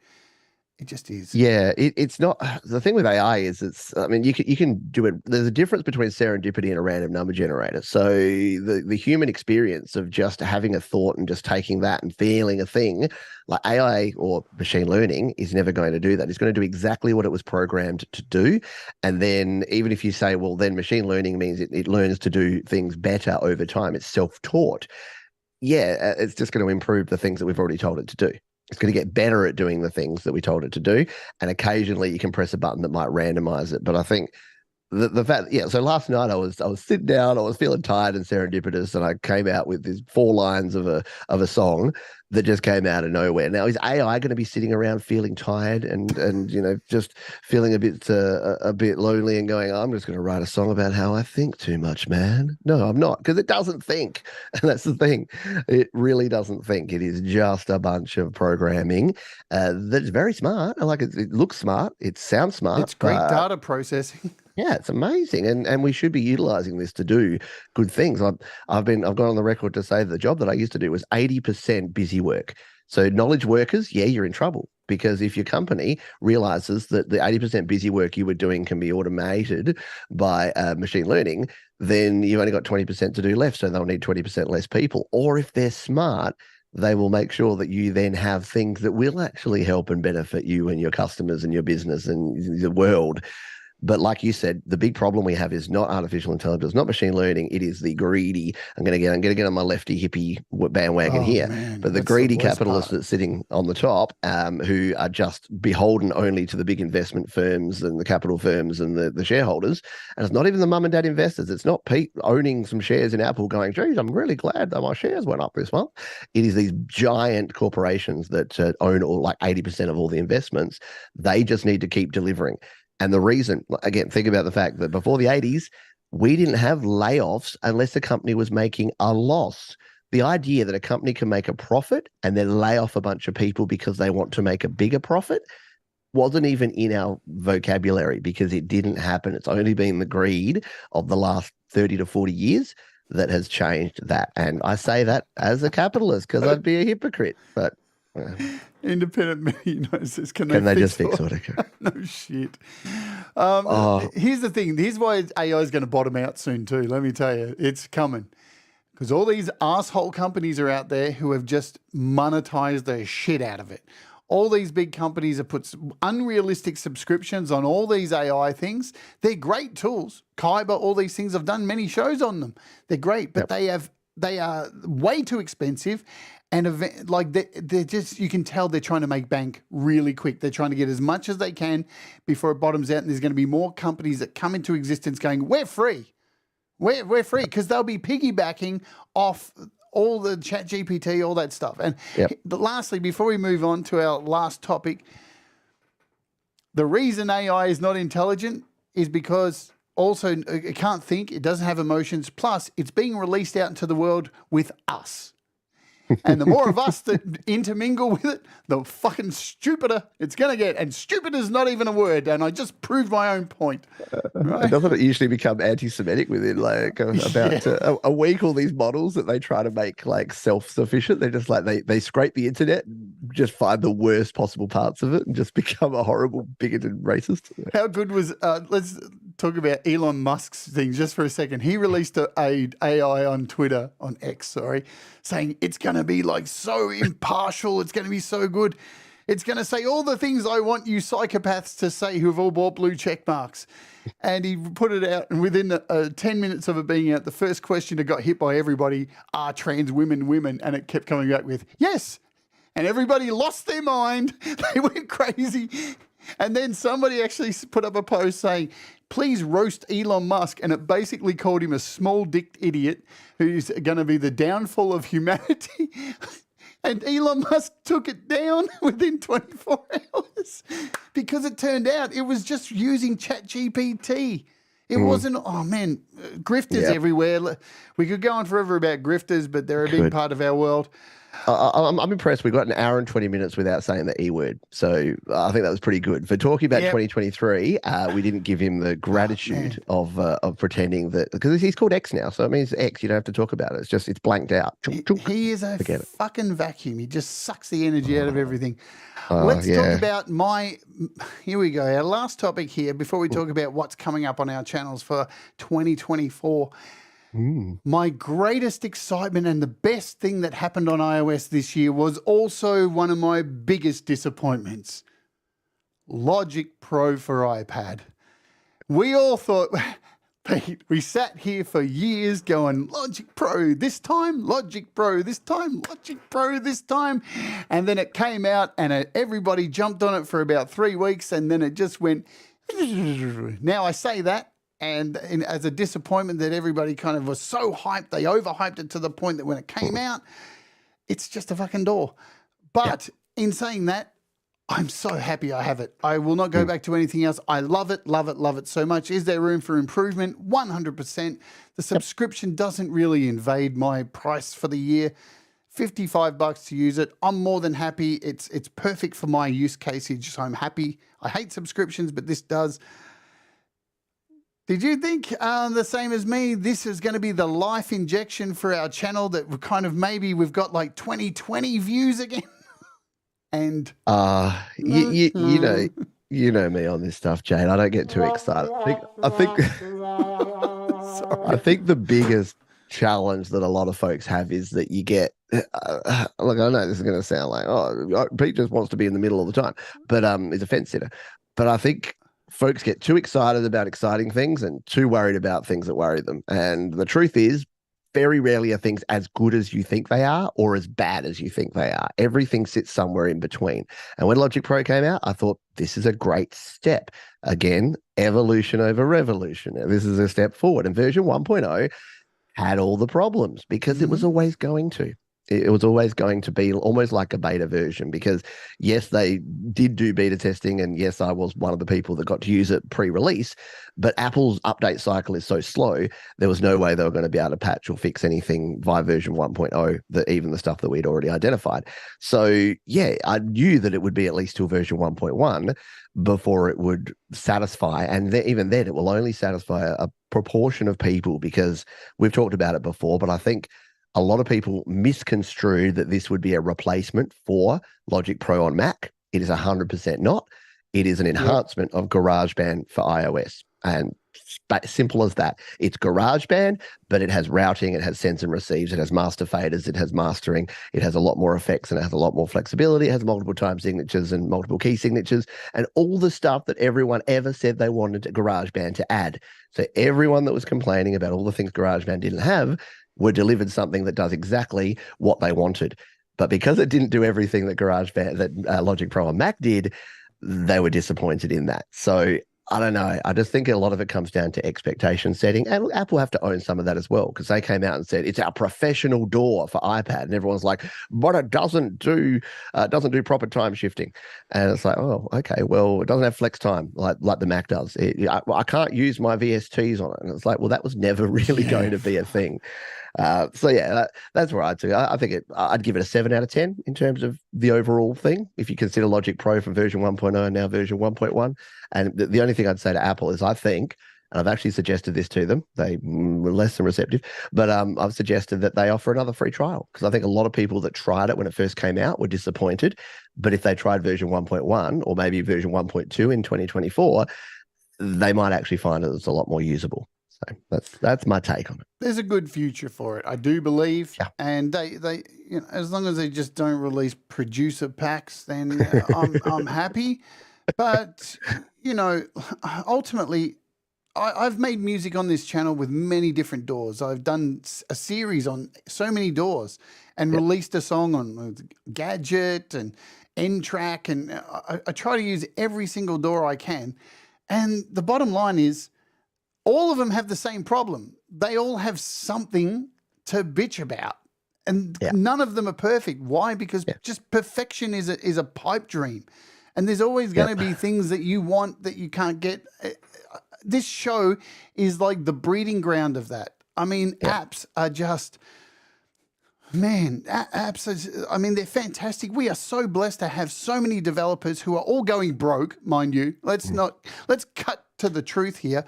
A: It just is.
C: Yeah, it's not. The thing with AI is you can do it. There's a difference between serendipity and a random number generator. So the human experience of just having a thought and just taking that and feeling a thing, like AI or machine learning is never going to do that. It's going to do exactly what it was programmed to do. And then even if you say, well, then machine learning means it learns to do things better over time. It's self-taught. Yeah, it's just going to improve the things that we've already told it to do. It's going to get better at doing the things that we told it to do. And occasionally you can press a button that might randomize it. But I think the fact, so last night I was sitting down, I was feeling tired and serendipitous, and I came out with these 4 lines of a song that just came out of nowhere. Now, is AI going to be sitting around feeling tired and just feeling a bit lonely and going, I'm just going to write a song about how I think too much, man? No, I'm not, because it doesn't think. And that's the thing. It really doesn't think. It is just a bunch of programming that's very smart. I like it. It looks smart. It sounds smart.
A: It's great data processing.
C: Yeah, it's amazing, and we should be utilizing this to do good things. I've gone on the record to say that the job that I used to do was 80% busy work. So knowledge workers, you're in trouble, because if your company realizes that the 80% busy work you were doing can be automated by machine learning, then you've only got 20% to do left, so they'll need 20% less people. Or if they're smart, they will make sure that you then have things that will actually help and benefit you and your customers and your business and the world. But like you said, the big problem we have is not artificial intelligence, not machine learning. It is the greedy. I'm going to get on my lefty hippie bandwagon here.
A: Man,
C: but the
A: that's
C: greedy
A: the worst
C: capitalists
A: part.
C: that's sitting on the top, who are just beholden only to the big investment firms and the capital firms and the shareholders. And it's not even the mum and dad investors. It's not Pete owning some shares in Apple going, geez, I'm really glad that my shares went up this month. It is these giant corporations that own like 80% of all the investments. They just need to keep delivering. And the reason, again, think about the fact that before the 80s, we didn't have layoffs unless a company was making a loss. The idea that a company can make a profit and then lay off a bunch of people because they want to make a bigger profit wasn't even in our vocabulary, because it didn't happen. It's only been the greed of the last 30 to 40 years that has changed that. And I say that as a capitalist because I'd be a hypocrite. But
A: Independent you know, says, can
C: Can they
A: fix
C: just fix autocorrect?
A: No shit.
C: Oh.
A: Here's the thing. Here's why AI is going to bottom out soon too. Let me tell you, it's coming. Because all these asshole companies are out there who have just monetized the shit out of it. All these big companies have put unrealistic subscriptions on all these AI things. They're great tools. Kyber, all these things, I've done many shows on them. They're great, but they are way too expensive. And they're just, you can tell they're trying to make bank really quick. They're trying to get as much as they can before it bottoms out. And there's going to be more companies that come into existence going, we're free. We're free, because they'll be piggybacking off all the Chat GPT, all that stuff. And lastly, before we move on to our last topic, the reason AI is not intelligent is because also it can't think, it doesn't have emotions, plus it's being released out into the world with us. And the more of us that intermingle with it, the fucking stupider it's going to get. And stupid is not even a word. And I just proved my own point. Right?
C: Doesn't it usually become anti-Semitic within like about a week? All these models that they try to make like self-sufficient, they're just like they scrape the internet, and just find the worst possible parts of it, and just become a horrible, bigoted racist.
A: How good was? Let's talk about Elon Musk's thing just for a second. He released a AI on Twitter, on X, sorry, saying it's going to be like so impartial. It's going to be so good. It's going to say all the things I want you psychopaths to say who have all bought blue check marks. And he put it out, and within 10 minutes of it being out, the first question that got hit by everybody, are trans women women? And it kept coming back with, yes. And everybody lost their mind. They went crazy. And then somebody actually put up a post saying, please roast Elon Musk. And it basically called him a small-dicked idiot who's going to be the downfall of humanity. And Elon Musk took it down within 24 hours because it turned out it was just using ChatGPT. It wasn't, oh man, grifters everywhere. We could go on forever about grifters, but they're a big part of our world.
C: I'm impressed. We got an hour and 20 minutes without saying the E word. So I think that was pretty good. For talking about 2023, we didn't give him the gratitude of pretending that, because he's called X now. So it means X. You don't have to talk about it. It's blanked out.
A: He is a fucking vacuum. He just sucks the energy out of everything. Let's talk about here we go. Our last topic here before we talk about what's coming up on our channels for 2024. My greatest excitement and the best thing that happened on iOS this year was also one of my biggest disappointments. Logic Pro for iPad. We all thought, Pete, we sat here for years going, Logic Pro this time, Logic Pro this time, Logic Pro this time. And then it came out and everybody jumped on it for about 3 weeks, and then it just went. Now I say that. And as a disappointment that everybody kind of was so hyped, they overhyped it to the point that when it came out, it's just a fucking door. But in saying that, I'm so happy I have it. I will not go back to anything else. I love it, love it, love it so much. Is there room for improvement? 100%. The subscription doesn't really invade my price for the year. $55 to use it. I'm more than happy. It's perfect for my use casage, so I'm happy. I hate subscriptions, but this does. Did you think the same as me? This is going to be the life injection for our channel that we're kind of maybe we've got like 2020 views again? And
C: you know me on this stuff, Jade. I don't get too excited. I think the biggest challenge that a lot of folks have is that you get look, I know this is going to sound like, oh, Pete just wants to be in the middle all the time, but he's a fence sitter. But I think folks get too excited about exciting things and too worried about things that worry them. And the truth is, very rarely are things as good as you think they are or as bad as you think they are. Everything sits somewhere in between. And when Logic Pro came out, I thought this is a great step. Again, evolution over revolution. This is a step forward. And version 1.0 had all the problems because it was always going to. It was always going to be almost like a beta version because, yes, they did do beta testing, and yes, I was one of the people that got to use it pre-release, but Apple's update cycle is so slow, there was no way they were going to be able to patch or fix anything via version 1.0, that even the stuff that we'd already identified. So, yeah, I knew that it would be at least till version 1.1 before it would satisfy, and even then, it will only satisfy a proportion of people because we've talked about it before, but I think a lot of people misconstrued that this would be a replacement for Logic Pro on Mac. It is 100% not. It is an enhancement of GarageBand for iOS. And simple as that. It's GarageBand, but it has routing, it has sends and receives, it has master faders, it has mastering, it has a lot more effects, and it has a lot more flexibility. It has multiple time signatures and multiple key signatures, and all the stuff that everyone ever said they wanted GarageBand to add. So everyone that was complaining about all the things GarageBand didn't have were delivered something that does exactly what they wanted. But because it didn't do everything that GarageBand, that Logic Pro on Mac did, they were disappointed in that. So I don't know. I just think a lot of it comes down to expectation setting. And Apple have to own some of that as well, because they came out and said it's our professional door for iPad, and everyone's like, but it doesn't do proper time shifting. And it's like, oh, okay, well, it doesn't have flex time like the Mac does. I can't use my VSTs on it. And it's like, well, that was never really going to be a thing. So yeah, that's where I'd do. I think I'd give it a 7 out of 10 in terms of the overall thing. If you consider Logic Pro from version 1.0 and now version 1.1, and the only thing I'd say to Apple is I think, and I've actually suggested this to them, they were less than receptive, but I've suggested that they offer another free trial, because I think a lot of people that tried it when it first came out were disappointed. But if they tried version 1.1 or maybe version 1.2 in 2024, they might actually find it's a lot more usable. So that's my take on it.
A: There's a good future for it, I do believe.
C: Yeah.
A: And they as long as they just don't release producer packs, then I'm happy. But ultimately, I've made music on this channel with many different DAWs. I've done a series on so many DAWs and released a song on Gadget and N-Track, and I try to use every single DAW I can. And the bottom line is, all of them have the same problem. They all have something to bitch about, and none of them are perfect. Why? Because just perfection is a pipe dream, and there's always going to be things that you want that you can't get. This show is like the breeding ground of that. I mean, apps are just, man, apps are, I mean, they're fantastic. We are so blessed to have so many developers who are all going broke, mind you. Let's cut to the truth here.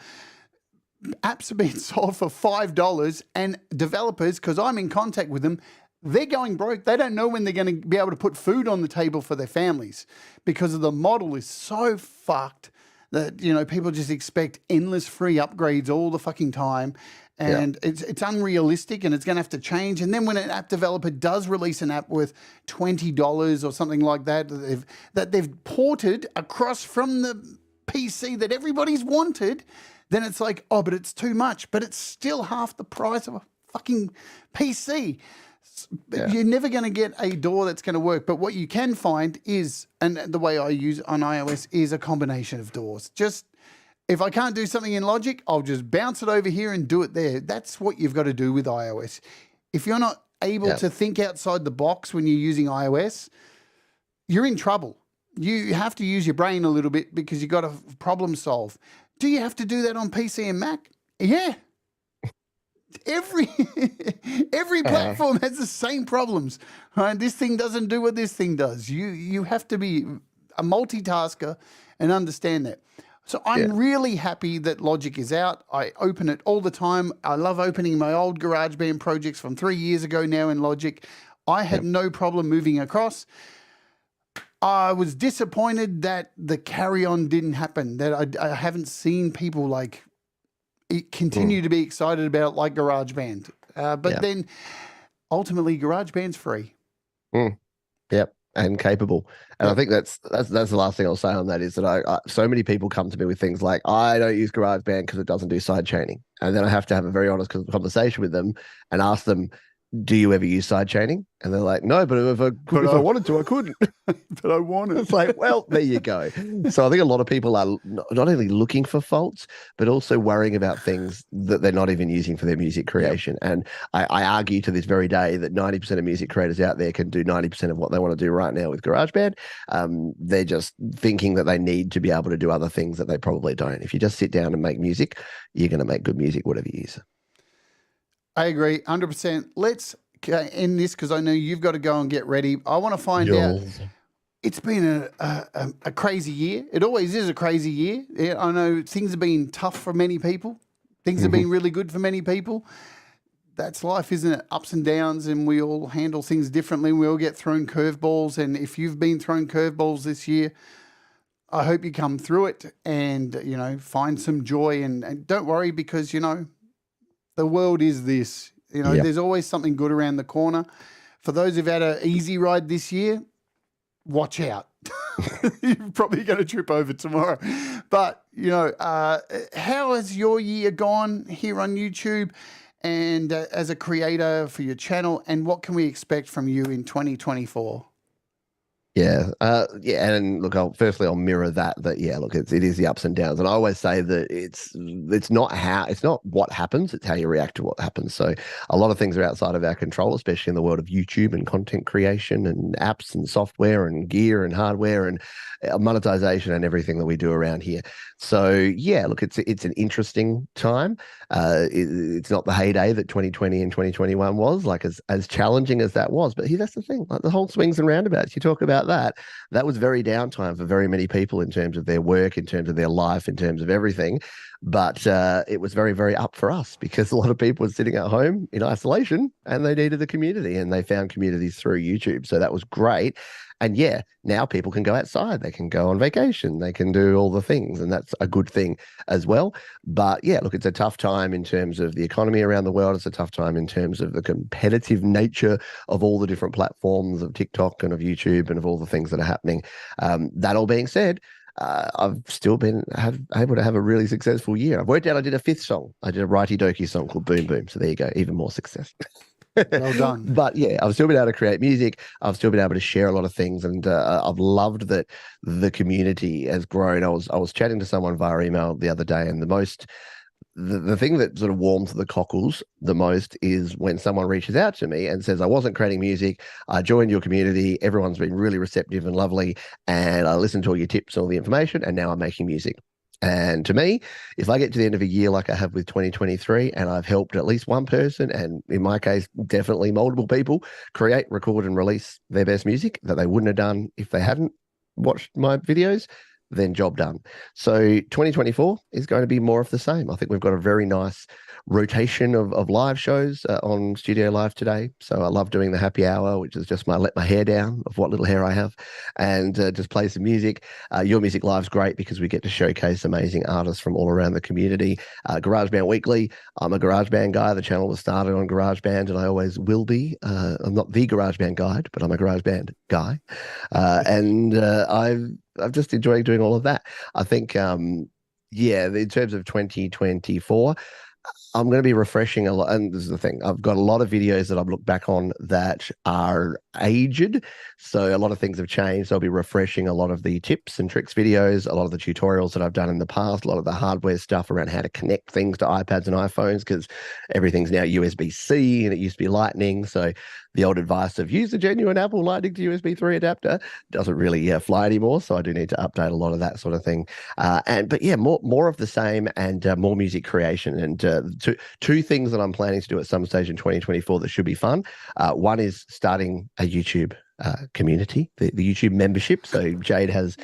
A: Apps are being sold for $5, and developers, because I'm in contact with them, they're going broke. They don't know when they're going to be able to put food on the table for their families, because of the model is so fucked that, people just expect endless free upgrades all the fucking time. And it's unrealistic, and it's going to have to change. And then when an app developer does release an app worth $20 or something like that, that they've ported across from the PC that everybody's wanted, then it's like, oh, but it's too much. But it's still half the price of a fucking PC. You're never going to get a DAW that's going to work. But what you can find is, and the way I use on iOS, is a combination of DAWs. Just, if I can't do something in Logic, I'll just bounce it over here and do it there. That's what you've got to do with iOS. If you're not able to think outside the box when you're using iOS, you're in trouble. You have to use your brain a little bit, because you've got to problem solve. Do you have to do that on PC and Mac? Yeah. Every platform has the same problems. Right? This thing doesn't do what this thing does. You have to be a multitasker and understand that. So I'm really happy that Logic is out. I open it all the time. I love opening my old GarageBand projects from 3 years ago now in Logic. I had no problem moving across. I was disappointed that the carry-on didn't happen, that I haven't seen people continue to be excited about like GarageBand. But then ultimately GarageBand's free.
C: Yep. And capable. And I think that's the last thing I'll say on that, is that I so many people come to me with things like, I don't use GarageBand because it doesn't do side chaining. And then I have to have a very honest conversation with them and ask them, do you ever use side chaining? And they're like, no, but if I wanted to, I couldn't.
A: But I wanted.
C: It's like, well, there you go. So I think a lot of people are not only looking for faults, but also worrying about things that they're not even using for their music creation. And I argue to this very day that 90% of music creators out there can do 90% of what they want to do right now with GarageBand. They're just thinking that they need to be able to do other things that they probably don't. If you just sit down and make music, you're going to make good music, whatever you use.
A: I agree, 100%. Let's end this, because I know you've got to go and get ready. I want to find out. It's been a crazy year. It always is a crazy year. I know things have been tough for many people. Things have been really good for many people. that's life, isn't it? Ups and downs, and we all handle things differently. We all get thrown curveballs, and if you've been thrown curveballs this year, I hope you come through it and, find some joy and don't worry because, the world is this.
C: Yep.
A: There's always something good around the corner. For those who've had an easy ride this year, watch out. You're probably going to trip over tomorrow. But, how has your year gone here on YouTube and as a creator for your channel, and what can we expect from you in 2024?
C: Yeah, and look, I'll mirror that. Yeah, look, it is the ups and downs, and I always say that it's not what happens, it's how you react to what happens. So a lot of things are outside of our control, especially in the world of YouTube and content creation and apps and software and gear and hardware and monetization and everything that we do around here. So yeah, look, it's an interesting time. It's not the heyday that 2020 and 2021 was, like as challenging as that was. But that's the thing, like the whole swings and roundabouts. You talk about that was very downtime for very many people in terms of their work, in terms of their life, in terms of everything. But it was very, very up for us because a lot of people were sitting at home in isolation and they needed a community, and they found communities through YouTube. So that was great. And yeah, now people can go outside, they can go on vacation, they can do all the things, and that's a good thing as well. But yeah, look, it's a tough time in terms of the economy around the world. It's a tough time in terms of the competitive nature of all the different platforms of TikTok and of YouTube and of all the things that are happening. That all being said, I've still been able to have a really successful year. I've worked out I did a 5th song. I did a righty dokey song called Boom Boom. So there you go, even more success.
A: Well done.
C: But yeah, I've still been able to create music. I've still been able to share a lot of things, and I've loved that the community has grown. I was chatting to someone via email the other day, and the thing that sort of warms the cockles the most is when someone reaches out to me and says, I wasn't creating music, I joined your community, everyone's been really receptive and lovely, and I listened to all your tips and all the information, and now I'm making music. And to me, if I get to the end of a year like I have with 2023, and I've helped at least one person, and in my case, definitely multiple people, create, record, and release their best music that they wouldn't have done if they hadn't watched my videos, then job done. So 2024 is going to be more of the same. I think we've got a very nice rotation of live shows on Studio Live today. So I love doing the happy hour, which is just let my hair down of what little hair I have, and just play some music. Your Music Live's great because we get to showcase amazing artists from all around the community. GarageBand Weekly, I'm a GarageBand guy. The channel was started on GarageBand, and I always will be. I'm not the GarageBand guide, but I'm a GarageBand guy. And I've just enjoyed doing all of that. I think, in terms of 2024, I'm going to be refreshing a lot. And this is the thing, I've got a lot of videos that I've looked back on that are aged. So a lot of things have changed. I'll be refreshing a lot of the tips and tricks videos, a lot of the tutorials that I've done in the past, a lot of the hardware stuff around how to connect things to iPads and iPhones, because everything's now USB-C and it used to be Lightning. So the old advice of use a genuine Apple Lightning to USB 3 adapter doesn't really fly anymore. So I do need to update a lot of that sort of thing. But yeah, more of the same, and more music creation. And two things that I'm planning to do at some stage in 2024 that should be fun. One is starting a YouTube community, the YouTube membership. So Jade has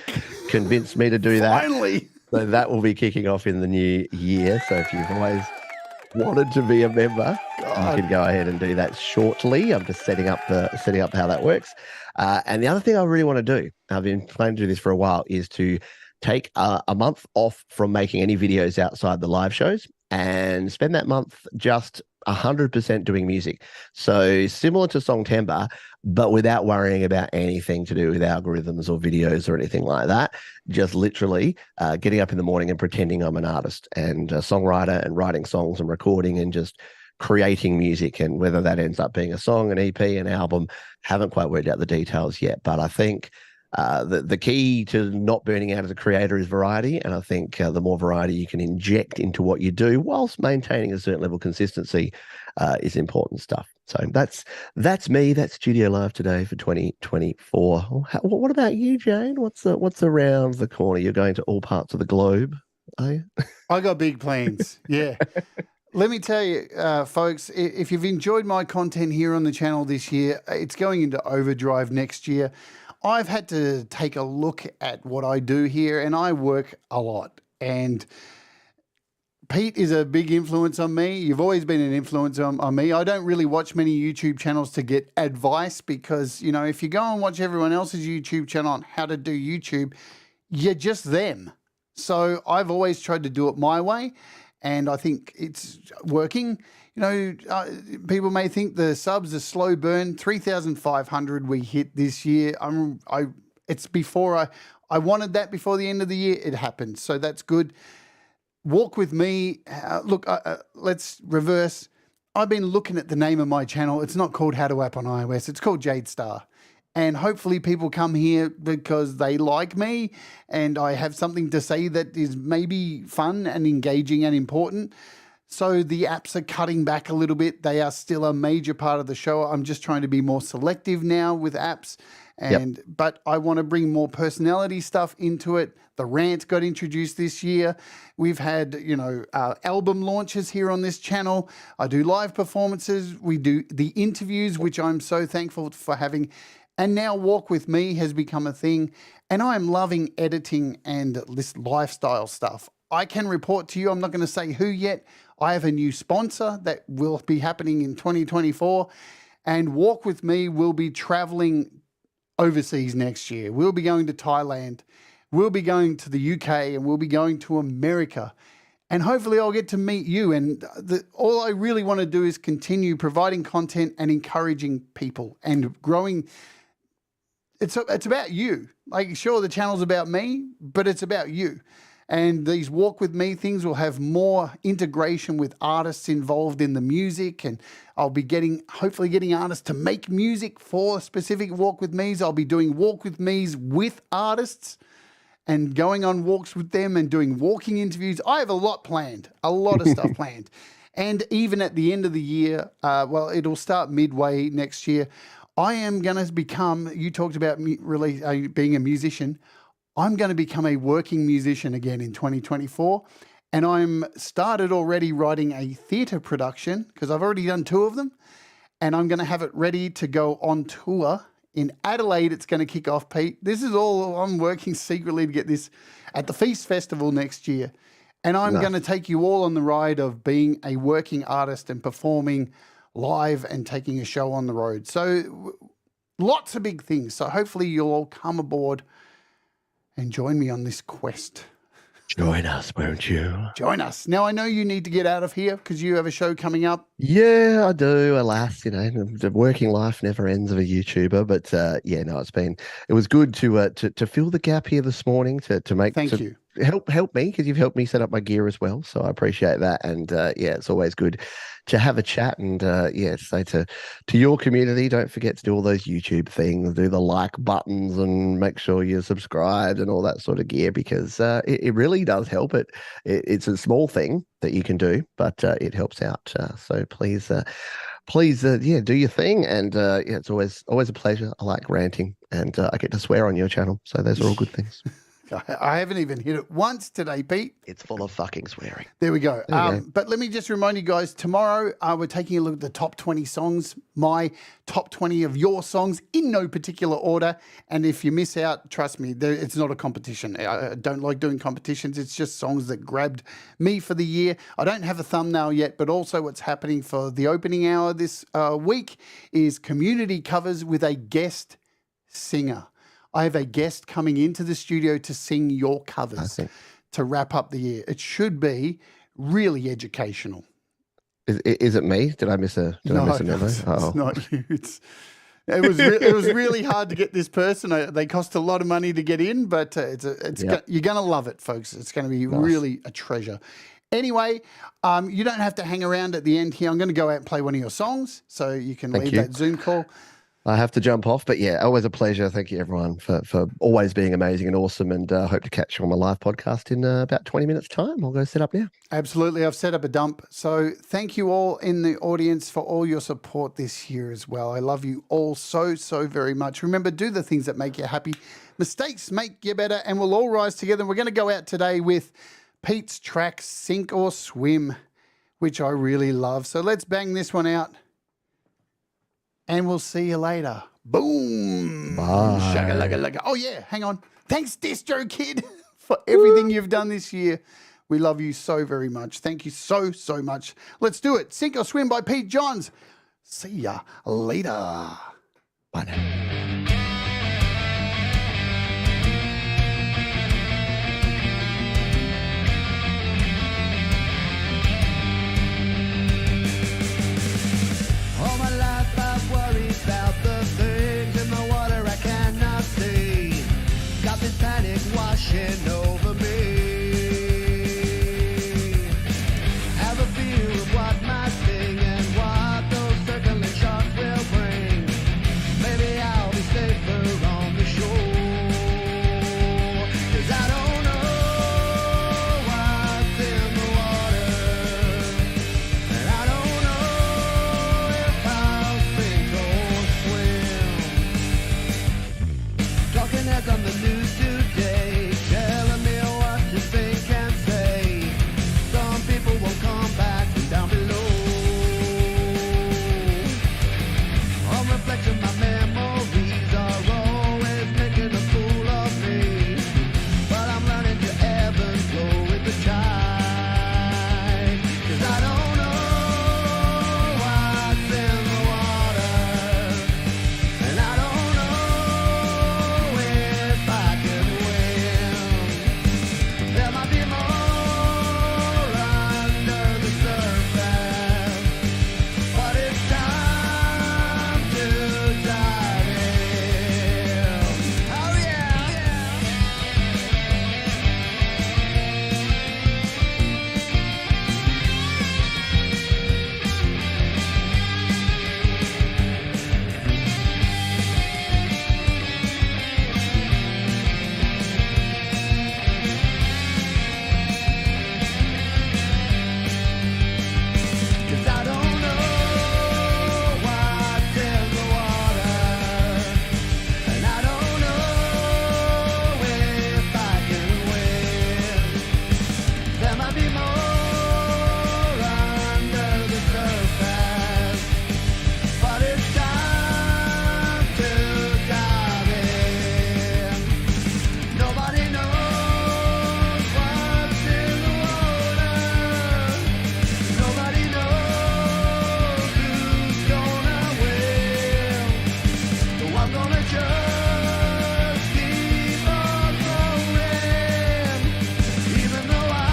C: convinced me to do that.
A: Finally.
C: So that will be kicking off in the new year. So if you've always wanted to be a member, you can go ahead and do that shortly. I'm just setting up how that works. And the other thing I really want to do, I've been planning to do this for a while, is to take a month off from making any videos outside the live shows and spend that month just 100% doing music. So similar to Songtember, but without worrying about anything to do with algorithms or videos or anything like that. Just literally getting up in the morning and pretending I'm an artist and a songwriter and writing songs and recording and just creating music. And whether that ends up being a song, an EP, an album, haven't quite worked out the details yet. But I think the key to not burning out as a creator is variety. And I think the more variety you can inject into what you do whilst maintaining a certain level of consistency is important stuff. So that's me. That's Studio Live today for 2024. What about you, Jane? What's around the corner? You're going to all parts of the globe, are you?
A: I got big plans. Yeah. Let me tell you, folks, if you've enjoyed my content here on the channel this year, it's going into overdrive next year. I've had to take a look at what I do here, and I work a lot. And Pete is a big influence on me. You've always been an influence on me. I don't really watch many YouTube channels to get advice because, you know, if you go and watch everyone else's YouTube channel on how to do YouTube, you're just them. So I've always tried to do it my way, and I think it's working. You know, people may think the subs are slow burn. 3,500 we hit this year. It's before I wanted that before the end of the year. It happened, so that's good. Walk with me. Let's reverse. I've been looking at the name of my channel. It's not called How to App on iOS. It's called Jade Starr. And hopefully people come here because they like me and I have something to say that is maybe fun and engaging and important. So the apps are cutting back a little bit. They are still a major part of the show. I'm just trying to be more selective now with apps. But I want to bring more personality stuff into it. The RANT got introduced this year. We've had, album launches here on this channel. I do live performances. We do the interviews, which I'm so thankful for having. And now Walk With Me has become a thing. And I am loving editing and this lifestyle stuff. I can report to you, I'm not going to say who yet. I have a new sponsor that will be happening in 2024. And Walk With Me will be traveling overseas next year. We'll be going to Thailand. We'll be going to the UK, and we'll be going to America. And hopefully I'll get to meet you. And all I really want to do is continue providing content and encouraging people and growing. It's about you. Like, sure, the channel's about me, but it's about you. And these Walk With Me things will have more integration with artists involved in the music. And I'll be hopefully getting artists to make music for specific Walk With Me's. I'll be doing Walk With Me's with artists and going on walks with them and doing walking interviews. I have a lot planned, a lot of stuff planned. And even at the end of the year, it'll start midway next year, I am going to become, you talked about really being a musician. I'm going to become a working musician again in 2024. And I'm started already writing a theatre production because I've already done 2 of them. And I'm going to have it ready to go on tour. In Adelaide, it's going to kick off, Pete. This is all, I'm working secretly to get this at the Feast Festival next year. And I'm going to take you all on the ride of being a working artist and performing live and taking a show on the road. So lots of big things. So hopefully you'll all come aboard and join me on this quest.
C: Join us, won't you?
A: Join us. Now, I know you need to get out of here because you have a show coming up.
C: Yeah, I do. Alas, the working life never ends of a YouTuber. But it was good to fill the gap here this morning to make.
A: Thank you.
C: Help me because you've helped me set up my gear as well. So I appreciate that. And it's always good to have a chat and say to your community, don't forget to do all those YouTube things, do the like buttons and make sure you're subscribed and all that sort of gear because it really does help. It's a small thing that you can do, but it helps out. So please, do your thing. And it's always a pleasure. I like ranting and I get to swear on your channel. So those are all good things.
A: I haven't even hit it once today, Pete.
C: It's full of fucking swearing.
A: There we go. But let me just remind you guys, tomorrow we're taking a look at the top 20 songs, my top 20 of your songs in no particular order. And if you miss out, trust me, it's not a competition. I don't like doing competitions. It's just songs that grabbed me for the year. I don't have a thumbnail yet, but also what's happening for the opening hour this week is community covers with a guest singer. I have a guest coming into the studio to sing your covers to wrap up the year. It should be really educational.
C: Is it me? Did I miss a memo?
A: It's not you. It was really hard to get this person. They cost a lot of money to get in, but you're going to love it, folks. It's going to be really a treasure. Anyway, you don't have to hang around at the end here. I'm going to go out and play one of your songs so you can leave that Zoom call.
C: I have to jump off, but always a pleasure. Thank you, everyone, for always being amazing and awesome. And hope to catch you on my live podcast in about 20 minutes' time. I'll go set up now.
A: Absolutely. I've set up a dump. So thank you all in the audience for all your support this year as well. I love you all so, so very much. Remember, do the things that make you happy. Mistakes make you better, and we'll all rise together. We're going to go out today with Pete's track, Sink or Swim, which I really love. So let's bang this one out. And we'll see you later. Boom.
C: Bye.
A: Shaka-laka-laka. Oh, yeah. Hang on. Thanks, Distro Kid, for everything you've done this year. We love you so very much. Thank you so, so much. Let's do it. Sink or Swim by Pete Johns. See ya later.
C: Bye now.
F: All my life I've worried about the things in the water I cannot see. Got this panic washing over me. Have a fear of what might sting and what those circling sharks will bring. Maybe I'll be safer on the shore. 'Cause I don't know what's in the water. And I don't know if I'll sink or swim. Talking heads on the news today, telling me what to think and say. Some people won't come back from down below. On reflection, my memories are always making a fool of me. But I'm learning to ebb and flow with the tide. 'Cause I don't know what's in the water. And I don't know if I can win. There might be more under the surface. But it's time to dive in. Oh yeah. Cause I don't know what's in the water. And I don't know if I can win. There might be more under the surface. But it's time to dive in. Nobody knows what's in the water. Nobody knows who's gonna win. So I'm gonna just keep on going, even though I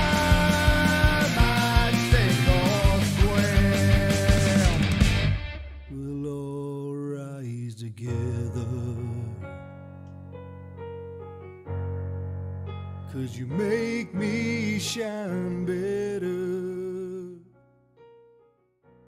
F: might sink or swim. We'll all rise together. 'Cause you make me shine better.